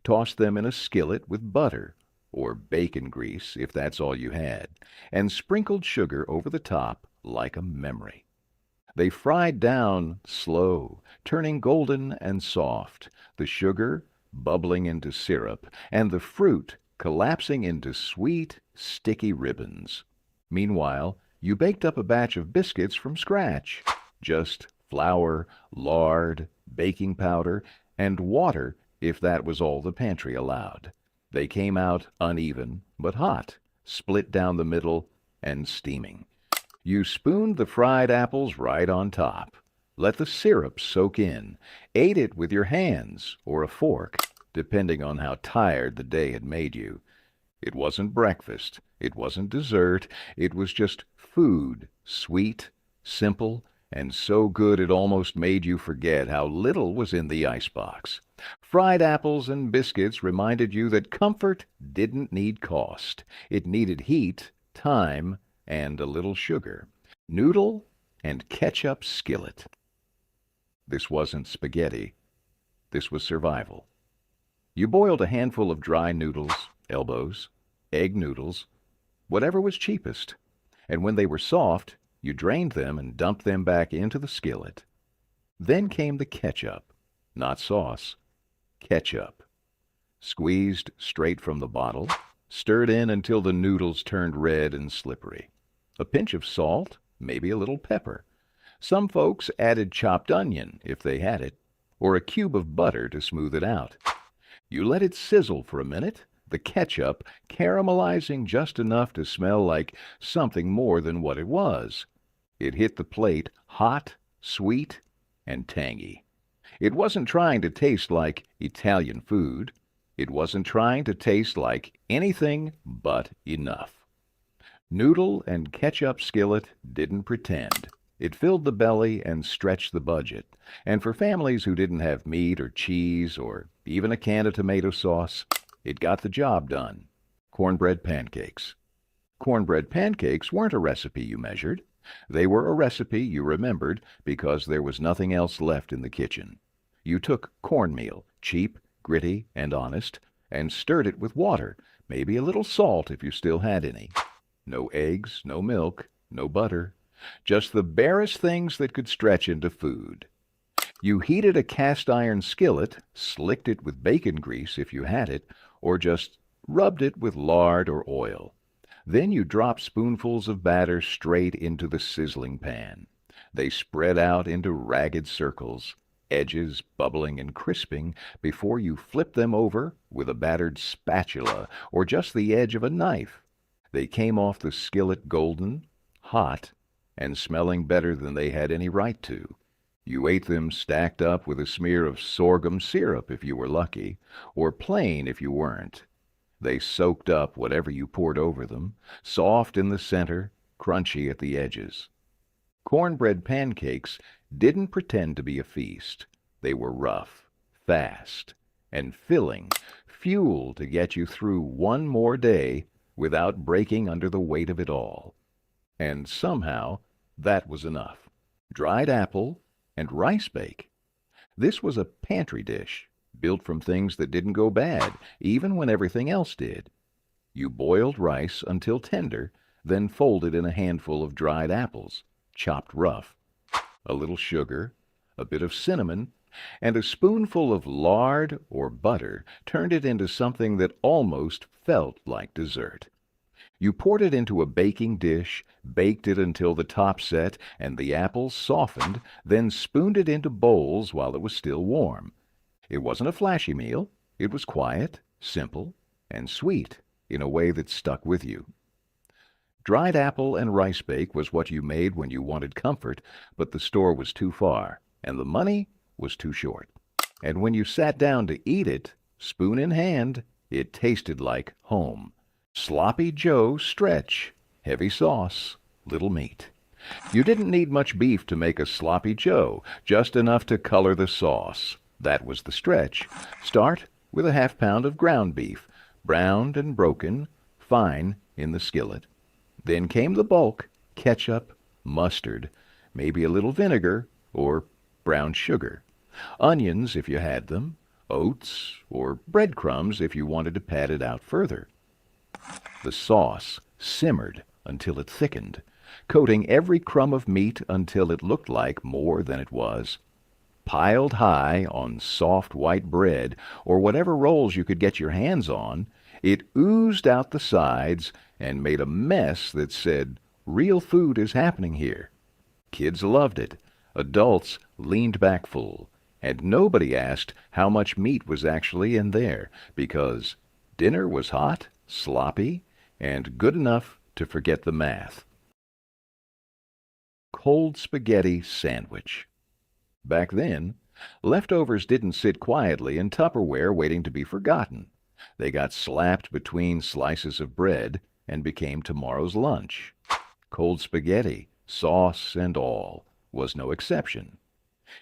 [SPEAKER 1] tossed them in a skillet with butter, or bacon grease if that's all you had, and sprinkled sugar over the top like a memory. They fried down slow, turning golden and soft, the sugar bubbling into syrup, and the fruit collapsing into sweet, sticky ribbons. Meanwhile, you baked up a batch of biscuits from scratch. Just flour, lard, baking powder, and water if that was all the pantry allowed. They came out uneven but hot, split down the middle, and steaming. You spooned the fried apples right on top. Let the syrup soak in. Ate it with your hands or a fork, depending on how tired the day had made you. It wasn't breakfast. It wasn't dessert. It was just food, sweet, simple, and so good it almost made you forget how little was in the icebox. Fried apples and biscuits reminded you that comfort didn't need cost. It needed heat, time, and a little sugar. Noodle and ketchup skillet. This wasn't spaghetti. This was survival. You boiled a handful of dry noodles, elbows, egg noodles, whatever was cheapest, and when they were soft, you drained them and dumped them back into the skillet. Then came the ketchup, not sauce, ketchup. Squeezed straight from the bottle, stirred in until the noodles turned red and slippery. A pinch of salt, maybe a little pepper. Some folks added chopped onion, if they had it, or a cube of butter to smooth it out. You let it sizzle for a minute, the ketchup caramelizing just enough to smell like something more than what it was. It hit the plate hot, sweet, and tangy. It wasn't trying to taste like Italian food. It wasn't trying to taste like anything but enough. Noodle and ketchup skillet didn't pretend. It filled the belly and stretched the budget. And for families who didn't have meat or cheese or even a can of tomato sauce, it got the job done. Cornbread pancakes. Cornbread pancakes weren't a recipe you measured. They were a recipe you remembered because there was nothing else left in the kitchen. You took cornmeal, cheap, gritty, and honest, and stirred it with water, maybe a little salt if you still had any. No eggs, no milk, no butter, just the barest things that could stretch into food. You heated a cast iron skillet, slicked it with bacon grease if you had it, or just rubbed it with lard or oil. Then you dropped spoonfuls of batter straight into the sizzling pan. They spread out into ragged circles, edges bubbling and crisping before you flipped them over with a battered spatula or just the edge of a knife. They came off the skillet golden, hot, and smelling better than they had any right to. You ate them stacked up with a smear of sorghum syrup if you were lucky, or plain if you weren't. They soaked up whatever you poured over them, soft in the center, crunchy at the edges. Cornbread pancakes didn't pretend to be a feast. They were rough, fast, and filling, fuel to get you through one more day without breaking under the weight of it all. And somehow that was enough. Dried apple and rice bake. This was a pantry dish, built from things that didn't go bad, even when everything else did. You boiled rice until tender, then folded in a handful of dried apples, chopped rough, a little sugar, a bit of cinnamon, and a spoonful of lard or butter turned it into something that almost felt like dessert. You poured it into a baking dish, baked it until the top set and the apples softened, then spooned it into bowls while it was still warm. It wasn't a flashy meal. It was quiet, simple, and sweet in a way that stuck with you. Dried apple and rice bake was what you made when you wanted comfort, but the store was too far, and the money was too short. And when you sat down to eat it, spoon in hand, it tasted like home. Sloppy Joe stretch, heavy sauce, little meat. You didn't need much beef to make a sloppy Joe, just enough to color the sauce. That was the stretch. Start with a half-pound of ground beef, browned and broken, fine in the skillet. Then came the bulk, ketchup, mustard, maybe a little vinegar or brown sugar, onions if you had them, oats, or breadcrumbs if you wanted to pad it out further. The sauce simmered until it thickened, coating every crumb of meat until it looked like more than it was. Piled high on soft white bread, or whatever rolls you could get your hands on, it oozed out the sides and made a mess that said, "Real food is happening here." Kids loved it. Adults leaned back full, and nobody asked how much meat was actually in there, because dinner was hot, sloppy, and good enough to forget the math. Cold spaghetti sandwich. Back then, leftovers didn't sit quietly in Tupperware waiting to be forgotten. They got slapped between slices of bread and became tomorrow's lunch. Cold spaghetti, sauce and all, was no exception.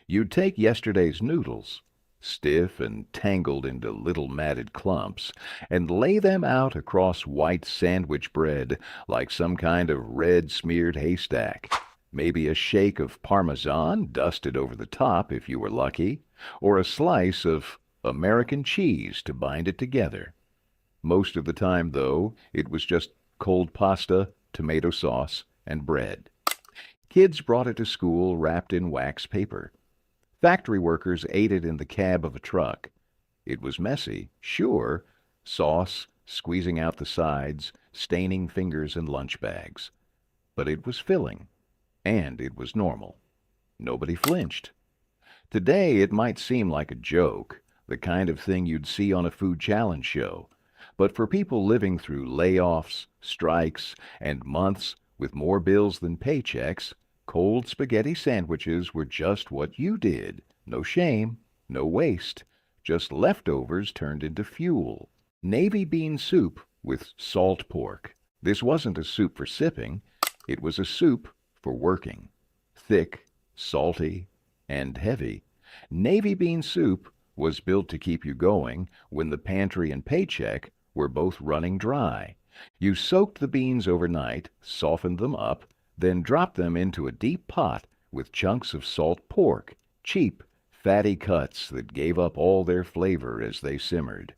[SPEAKER 1] You'd take yesterday's noodles, stiff and tangled into little matted clumps, and lay them out across white sandwich bread like some kind of red-smeared haystack. Maybe a shake of Parmesan dusted over the top if you were lucky, or a slice of American cheese to bind it together. Most of the time, though, it was just cold pasta, tomato sauce, and bread. Kids brought it to school wrapped in wax paper. Factory workers ate it in the cab of a truck. It was messy, sure, sauce squeezing out the sides, staining fingers and lunch bags. But it was filling, and it was normal. Nobody flinched. Today it might seem like a joke, the kind of thing you'd see on a food challenge show. But for people living through layoffs, strikes, and months with more bills than paychecks, cold spaghetti sandwiches were just what you did. No shame, no waste, just leftovers turned into fuel. Navy bean soup with salt pork. This wasn't a soup for sipping. It was a soup for working. Thick, salty, and heavy, navy bean soup was built to keep you going when the pantry and paycheck were both running dry. You soaked the beans overnight, softened them up, then dropped them into a deep pot with chunks of salt pork, cheap, fatty cuts that gave up all their flavor as they simmered.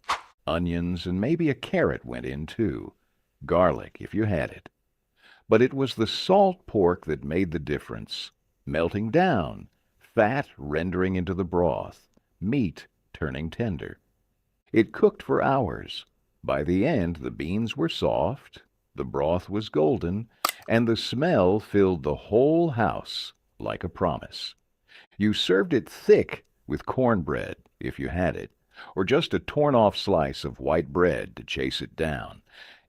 [SPEAKER 1] Onions and maybe a carrot went in too. Garlic, if you had it. But it was the salt pork that made the difference, melting down, fat rendering into the broth, meat turning tender. It cooked for hours. By the end, the beans were soft, the broth was golden, and the smell filled the whole house like a promise. You served it thick with cornbread, if you had it, or just a torn-off slice of white bread to chase it down.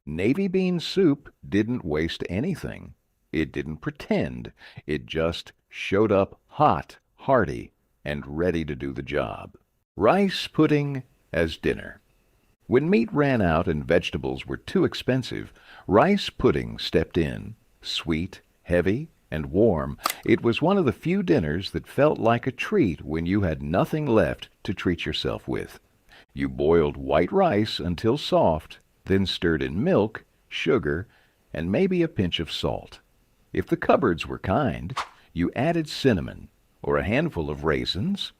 [SPEAKER 1] Navy bean soup didn't waste anything. It didn't pretend. It just showed up hot, hearty, and ready to do the job. Rice pudding as dinner. When meat ran out and vegetables were too expensive, rice pudding stepped in. Sweet, heavy, and warm, it was one of the few dinners that felt like a treat when you had nothing left to treat yourself with. You boiled white rice until soft, then stirred in milk, sugar, and maybe a pinch of salt. If the cupboards were kind, you added cinnamon or a handful of raisins.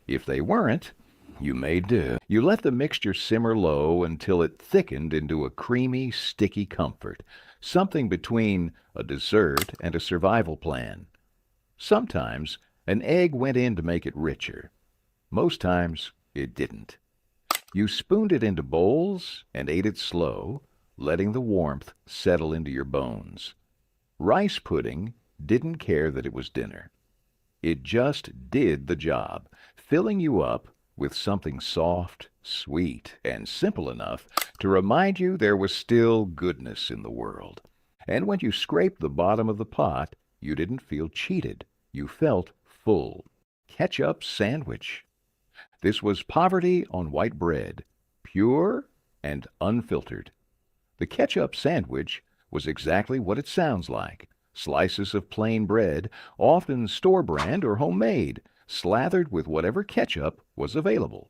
[SPEAKER 1] If they weren't, you made do. You let the mixture simmer low until it thickened into a creamy, sticky comfort, something between a dessert and a survival plan. Sometimes an egg went in to make it richer. Most times it didn't. You spooned it into bowls and ate it slow, letting the warmth settle into your bones. Rice pudding didn't care that it was dinner. It just did the job, filling you up with something soft, sweet, and simple enough to remind you there was still goodness in the world. And when you scraped the bottom of the pot, you didn't feel cheated. You felt full. Ketchup sandwich. This was poverty on white bread, pure and unfiltered. The ketchup sandwich was exactly what it sounds like. Slices of plain bread, often store-brand or homemade, slathered with whatever ketchup was available.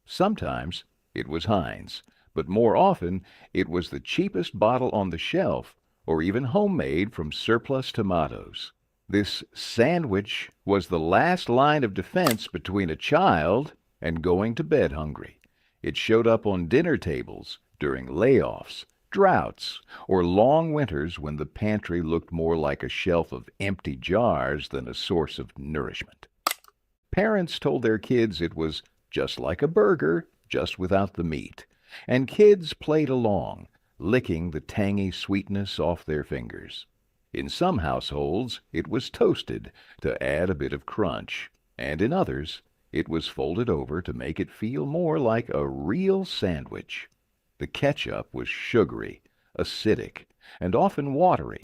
[SPEAKER 1] Sometimes it was Heinz, but more often it was the cheapest bottle on the shelf or even homemade from surplus tomatoes. This sandwich was the last line of defense between a child and going to bed hungry. It showed up on dinner tables during layoffs, droughts, or long winters when the pantry looked more like a shelf of empty jars than a source of nourishment. Parents told their kids it was just like a burger, just without the meat, and kids played along, licking the tangy sweetness off their fingers. In some households, it was toasted to add a bit of crunch, and in others, it was folded over to make it feel more like a real sandwich. The ketchup was sugary, acidic, and often watery,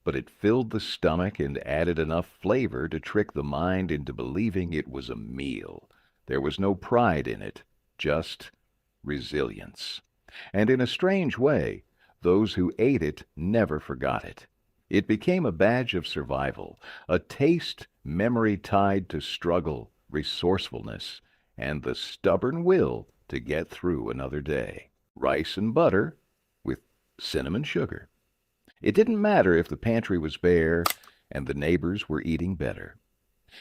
[SPEAKER 1] but it filled the stomach and added enough flavor to trick the mind into believing it was a meal. There was no pride in it, just resilience. And in a strange way, those who ate it never forgot it. It became a badge of survival, a taste memory tied to struggle, resourcefulness, and the stubborn will to get through another day. Rice and butter with cinnamon sugar. It didn't matter if the pantry was bare and the neighbors were eating better.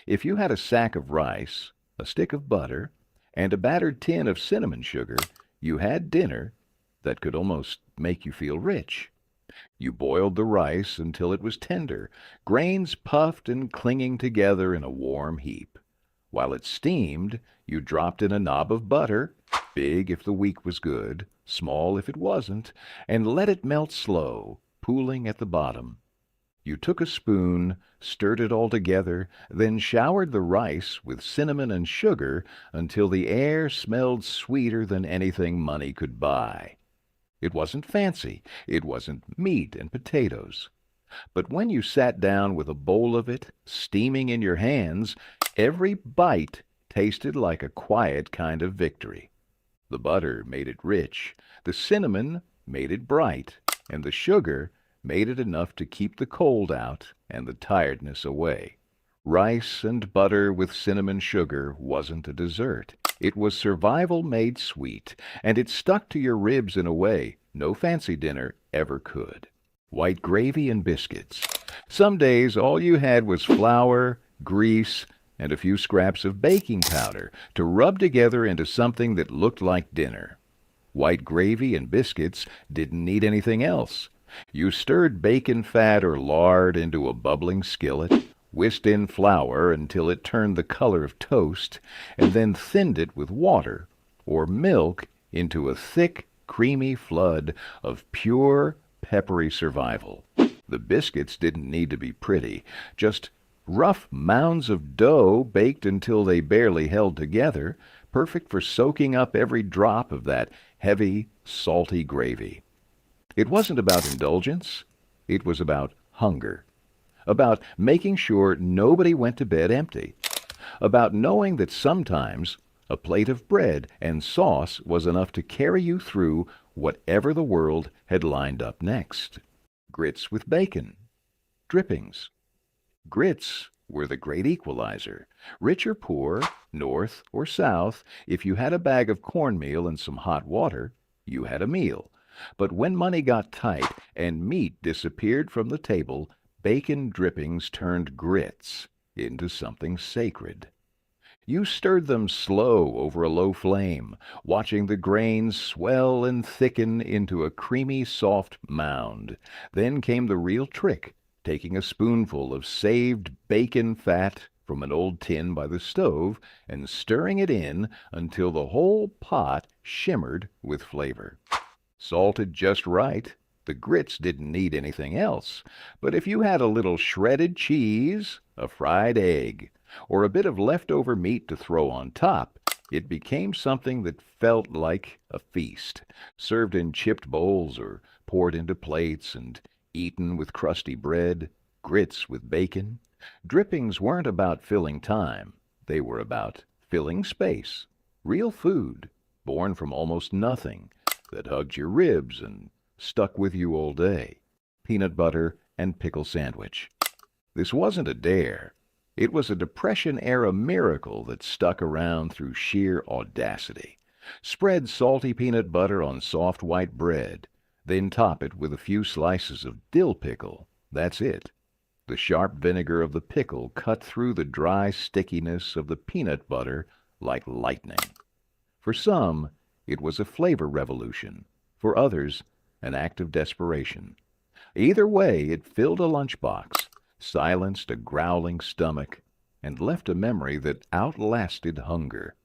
[SPEAKER 1] If you had a sack of rice, a stick of butter, and a battered tin of cinnamon sugar, you had dinner that could almost make you feel rich. You boiled the rice until it was tender, grains puffed and clinging together in a warm heap. While it steamed, you dropped in a knob of butter, big if the week was good, small if it wasn't, and let it melt slow, pooling at the bottom. You took a spoon, stirred it all together, then showered the rice with cinnamon and sugar until the air smelled sweeter than anything money could buy. It wasn't fancy. It wasn't meat and potatoes. But when you sat down with a bowl of it, steaming in your hands, every bite tasted like a quiet kind of victory. The butter made it rich, the cinnamon made it bright, and the sugar made it enough to keep the cold out and the tiredness away. Rice and butter with cinnamon sugar wasn't a dessert. It was survival made sweet, and it stuck to your ribs in a way no fancy dinner ever could. White gravy and biscuits. Some days all you had was flour, grease, and a few scraps of baking powder to rub together into something that looked like dinner. White gravy and biscuits didn't need anything else. You stirred bacon fat or lard into a bubbling skillet, whisked in flour until it turned the color of toast, and then thinned it with water or milk into a thick, creamy flood of pure, peppery survival. The biscuits didn't need to be pretty, just rough mounds of dough baked until they barely held together, perfect for soaking up every drop of that heavy, salty gravy. It wasn't about indulgence. It was about hunger. About making sure nobody went to bed empty. About knowing that sometimes a plate of bread and sauce was enough to carry you through whatever the world had lined up next. Grits with bacon. Drippings. Grits were the great equalizer. Rich or poor, north or south, if you had a bag of cornmeal and some hot water, you had a meal. But when money got tight and meat disappeared from the table, bacon drippings turned grits into something sacred. You stirred them slow over a low flame, watching the grains swell and thicken into a creamy, soft mound. Then came the real trick, taking a spoonful of saved bacon fat from an old tin by the stove and stirring it in until the whole pot shimmered with flavor. Salted just right, the grits didn't need anything else. But if you had a little shredded cheese, a fried egg, or a bit of leftover meat to throw on top, it became something that felt like a feast, served in chipped bowls or poured into plates and eaten with crusty bread, grits with bacon. Drippings weren't about filling time. They were about filling space. Real food, born from almost nothing, that hugged your ribs and stuck with you all day. Peanut butter and pickle sandwich. This wasn't a dare. It was a Depression-era miracle that stuck around through sheer audacity. Spread salty peanut butter on soft white bread. Then top it with a few slices of dill pickle. That's it. The sharp vinegar of the pickle cut through the dry stickiness of the peanut butter like lightning. For some, it was a flavor revolution. For others, an act of desperation. Either way, it filled a lunchbox, silenced a growling stomach, and left a memory that outlasted hunger.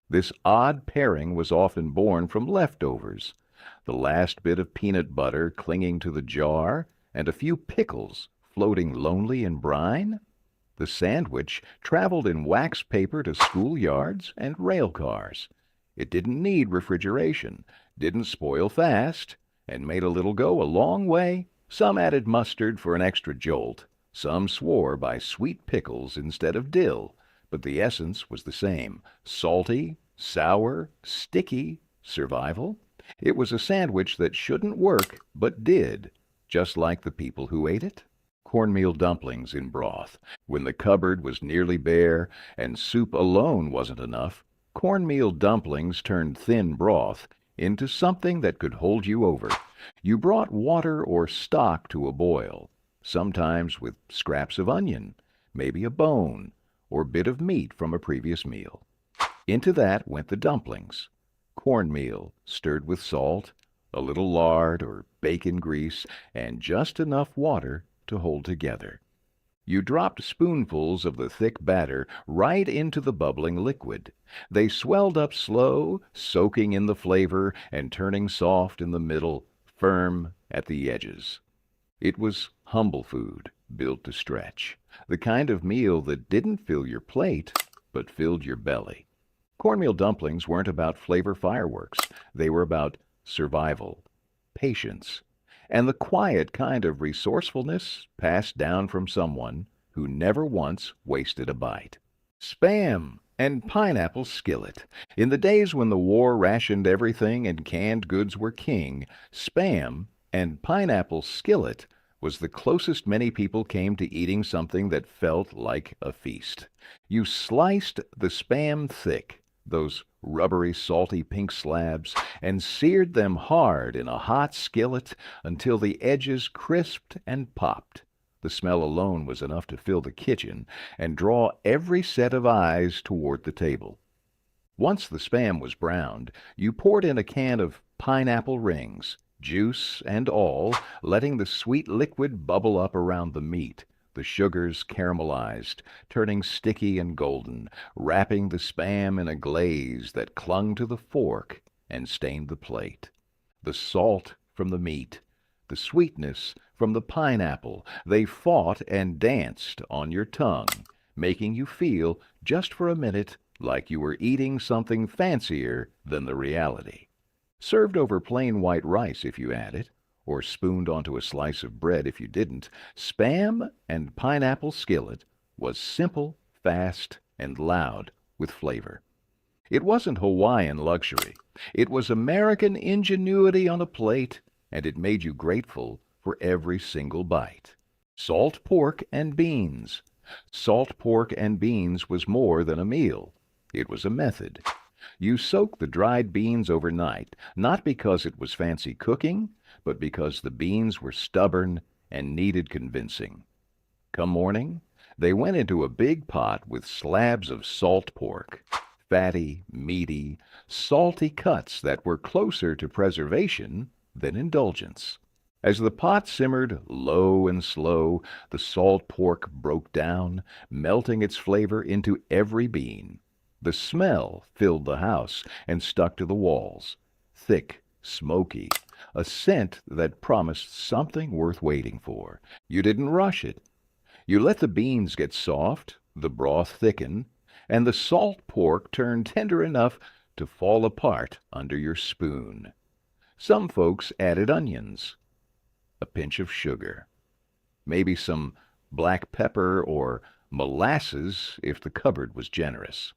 [SPEAKER 1] This odd pairing was often born from leftovers. The last bit of peanut butter clinging to the jar, and a few pickles floating lonely in brine. The sandwich traveled in wax paper to schoolyards and rail cars. It didn't need refrigeration, didn't spoil fast, and made a little go a long way. Some added mustard for an extra jolt. Some swore by sweet pickles instead of dill, but the essence was the same. Salty, sour, sticky, survival. It was a sandwich that shouldn't work, but did, just like the people who ate it. Cornmeal dumplings in broth. When the cupboard was nearly bare and soup alone wasn't enough, cornmeal dumplings turned thin broth into something that could hold you over. You brought water or stock to a boil, sometimes with scraps of onion, maybe a bone, or bit of meat from a previous meal. Into that went the dumplings. Cornmeal stirred with salt, a little lard or bacon grease, and just enough water to hold together. You dropped spoonfuls of the thick batter right into the bubbling liquid. They swelled up slow, soaking in the flavor and turning soft in the middle, firm at the edges. It was humble food, built to stretch, the kind of meal that didn't fill your plate, but filled your belly. Cornmeal dumplings weren't about flavor fireworks. They were about survival, patience, and the quiet kind of resourcefulness passed down from someone who never once wasted a bite. Spam and pineapple skillet. In the days when the war rationed everything and canned goods were king, Spam and pineapple skillet was the closest many people came to eating something that felt like a feast. You sliced the Spam thick, those rubbery, salty pink slabs, and seared them hard in a hot skillet until the edges crisped and popped. The smell alone was enough to fill the kitchen and draw every set of eyes toward the table. Once the Spam was browned, you poured in a can of pineapple rings, juice and all, letting the sweet liquid bubble up around the meat. The sugars caramelized, turning sticky and golden, wrapping the Spam in a glaze that clung to the fork and stained the plate. The salt from the meat, the sweetness from the pineapple, they fought and danced on your tongue, making you feel, just for a minute, like you were eating something fancier than the reality. Served over plain white rice if you had it, or spooned onto a slice of bread if you didn't, Spam and pineapple skillet was simple, fast, and loud with flavor. It wasn't Hawaiian luxury. It was American ingenuity on a plate, and it made you grateful for every single bite. Salt pork and beans. Salt pork and beans was more than a meal. It was a method. You soaked the dried beans overnight, not because it was fancy cooking, but because the beans were stubborn and needed convincing. Come morning, they went into a big pot with slabs of salt pork, fatty, meaty, salty cuts that were closer to preservation than indulgence. As the pot simmered low and slow, the salt pork broke down, melting its flavor into every bean. The smell filled the house and stuck to the walls, thick, smoky, a scent that promised something worth waiting for. You didn't rush it. You let the beans get soft, the broth thicken, and the salt pork turn tender enough to fall apart under your spoon. Some folks added onions, a pinch of sugar, maybe some black pepper or molasses if the cupboard was generous.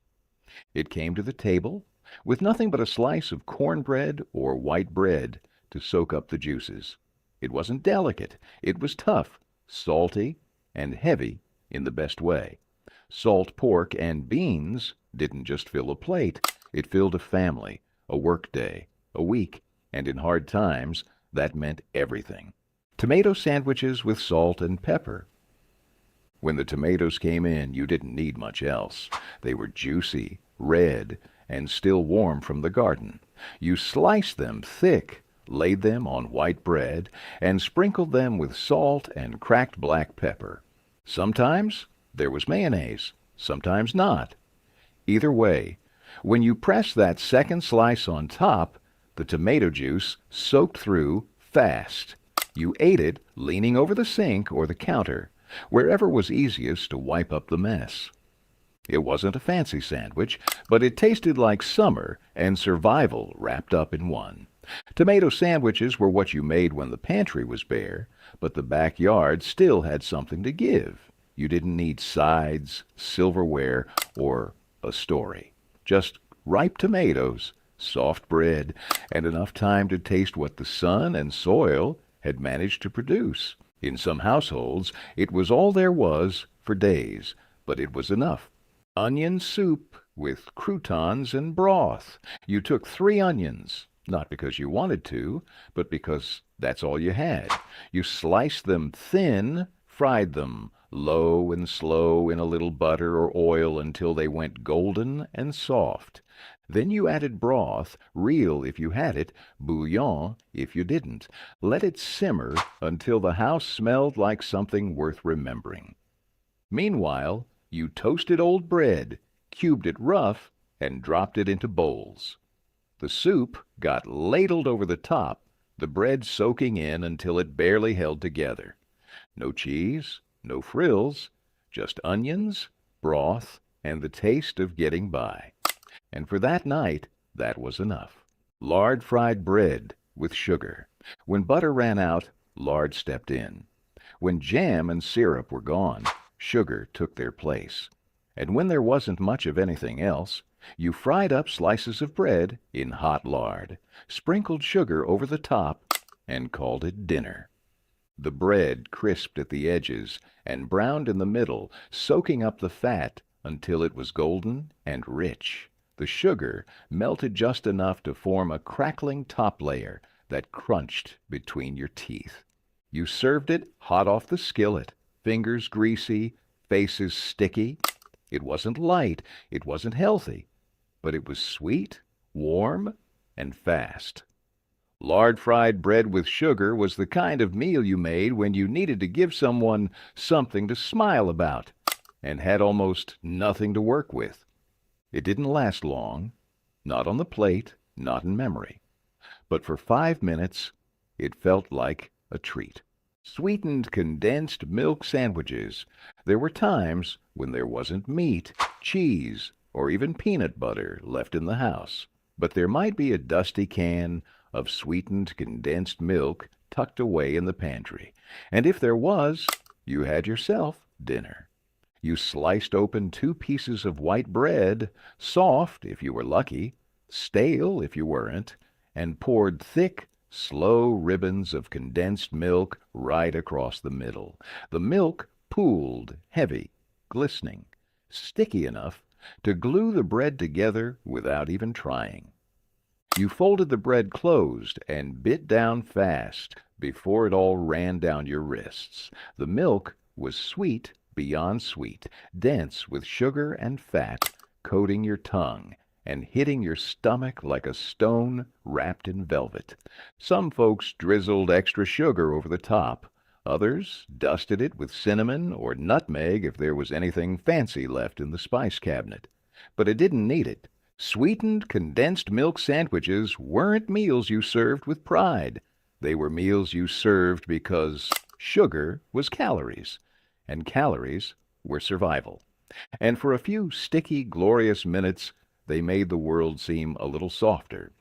[SPEAKER 1] It came to the table with nothing but a slice of cornbread or white bread to soak up the juices. It wasn't delicate. It was tough, salty, and heavy in the best way. Salt pork and beans didn't just fill a plate. It filled a family, a workday, a week, and in hard times, that meant everything. Tomato sandwiches with salt and pepper. When the tomatoes came in, you didn't need much else. They were juicy, red, and still warm from the garden. You sliced them thick, laid them on white bread, and sprinkled them with salt and cracked black pepper. Sometimes there was mayonnaise, sometimes not. Either way, when you pressed that second slice on top, the tomato juice soaked through fast. You ate it leaning over the sink or the counter, wherever was easiest to wipe up the mess. It wasn't a fancy sandwich, but it tasted like summer and survival wrapped up in one. Tomato sandwiches were what you made when the pantry was bare, but the backyard still had something to give. You didn't need sides, silverware, or a story. Just ripe tomatoes, soft bread, and enough time to taste what the sun and soil had managed to produce. In some households, it was all there was for days, but it was enough. Onion soup with croutons and broth. You took 3 onions, not because you wanted to, but because that's all you had. You sliced them thin, fried them low and slow in a little butter or oil until they went golden and soft. Then you added broth, real if you had it, bouillon if you didn't. Let it simmer until the house smelled like something worth remembering. Meanwhile, you toasted old bread, cubed it rough, and dropped it into bowls. The soup got ladled over the top, the bread soaking in until it barely held together. No cheese, no frills, just onions, broth, and the taste of getting by. And for that night, that was enough. Lard fried bread with sugar. When butter ran out, lard stepped in. When jam and syrup were gone, sugar took their place. And when there wasn't much of anything else, you fried up slices of bread in hot lard, sprinkled sugar over the top, and called it dinner. The bread crisped at the edges and browned in the middle, soaking up the fat until it was golden and rich. The sugar melted just enough to form a crackling top layer that crunched between your teeth. You served it hot off the skillet, fingers greasy, faces sticky. It wasn't light, it wasn't healthy, but it was sweet, warm, and fast. Lard fried bread with sugar was the kind of meal you made when you needed to give someone something to smile about and had almost nothing to work with. It didn't last long, not on the plate, not in memory. But for 5 minutes, it felt like a treat. Sweetened condensed milk sandwiches. There were times when there wasn't meat, cheese, or even peanut butter left in the house, but there might be a dusty can of sweetened condensed milk tucked away in the pantry. And if there was, you had yourself dinner. You sliced open 2 pieces of white bread, soft if you were lucky, stale if you weren't, and poured thick, slow ribbons of condensed milk right across the middle. The milk pooled, heavy, glistening, sticky enough to glue the bread together without even trying. You folded the bread closed and bit down fast before it all ran down your wrists. The milk was sweet beyond sweet, dense with sugar and fat, coating your tongue and hitting your stomach like a stone wrapped in velvet. Some folks drizzled extra sugar over the top. Others dusted it with cinnamon or nutmeg if there was anything fancy left in the spice cabinet. But it didn't need it. Sweetened condensed milk sandwiches weren't meals you served with pride. They were meals you served because sugar was calories, and calories were survival. And for a few sticky, glorious minutes, they made the world seem a little softer.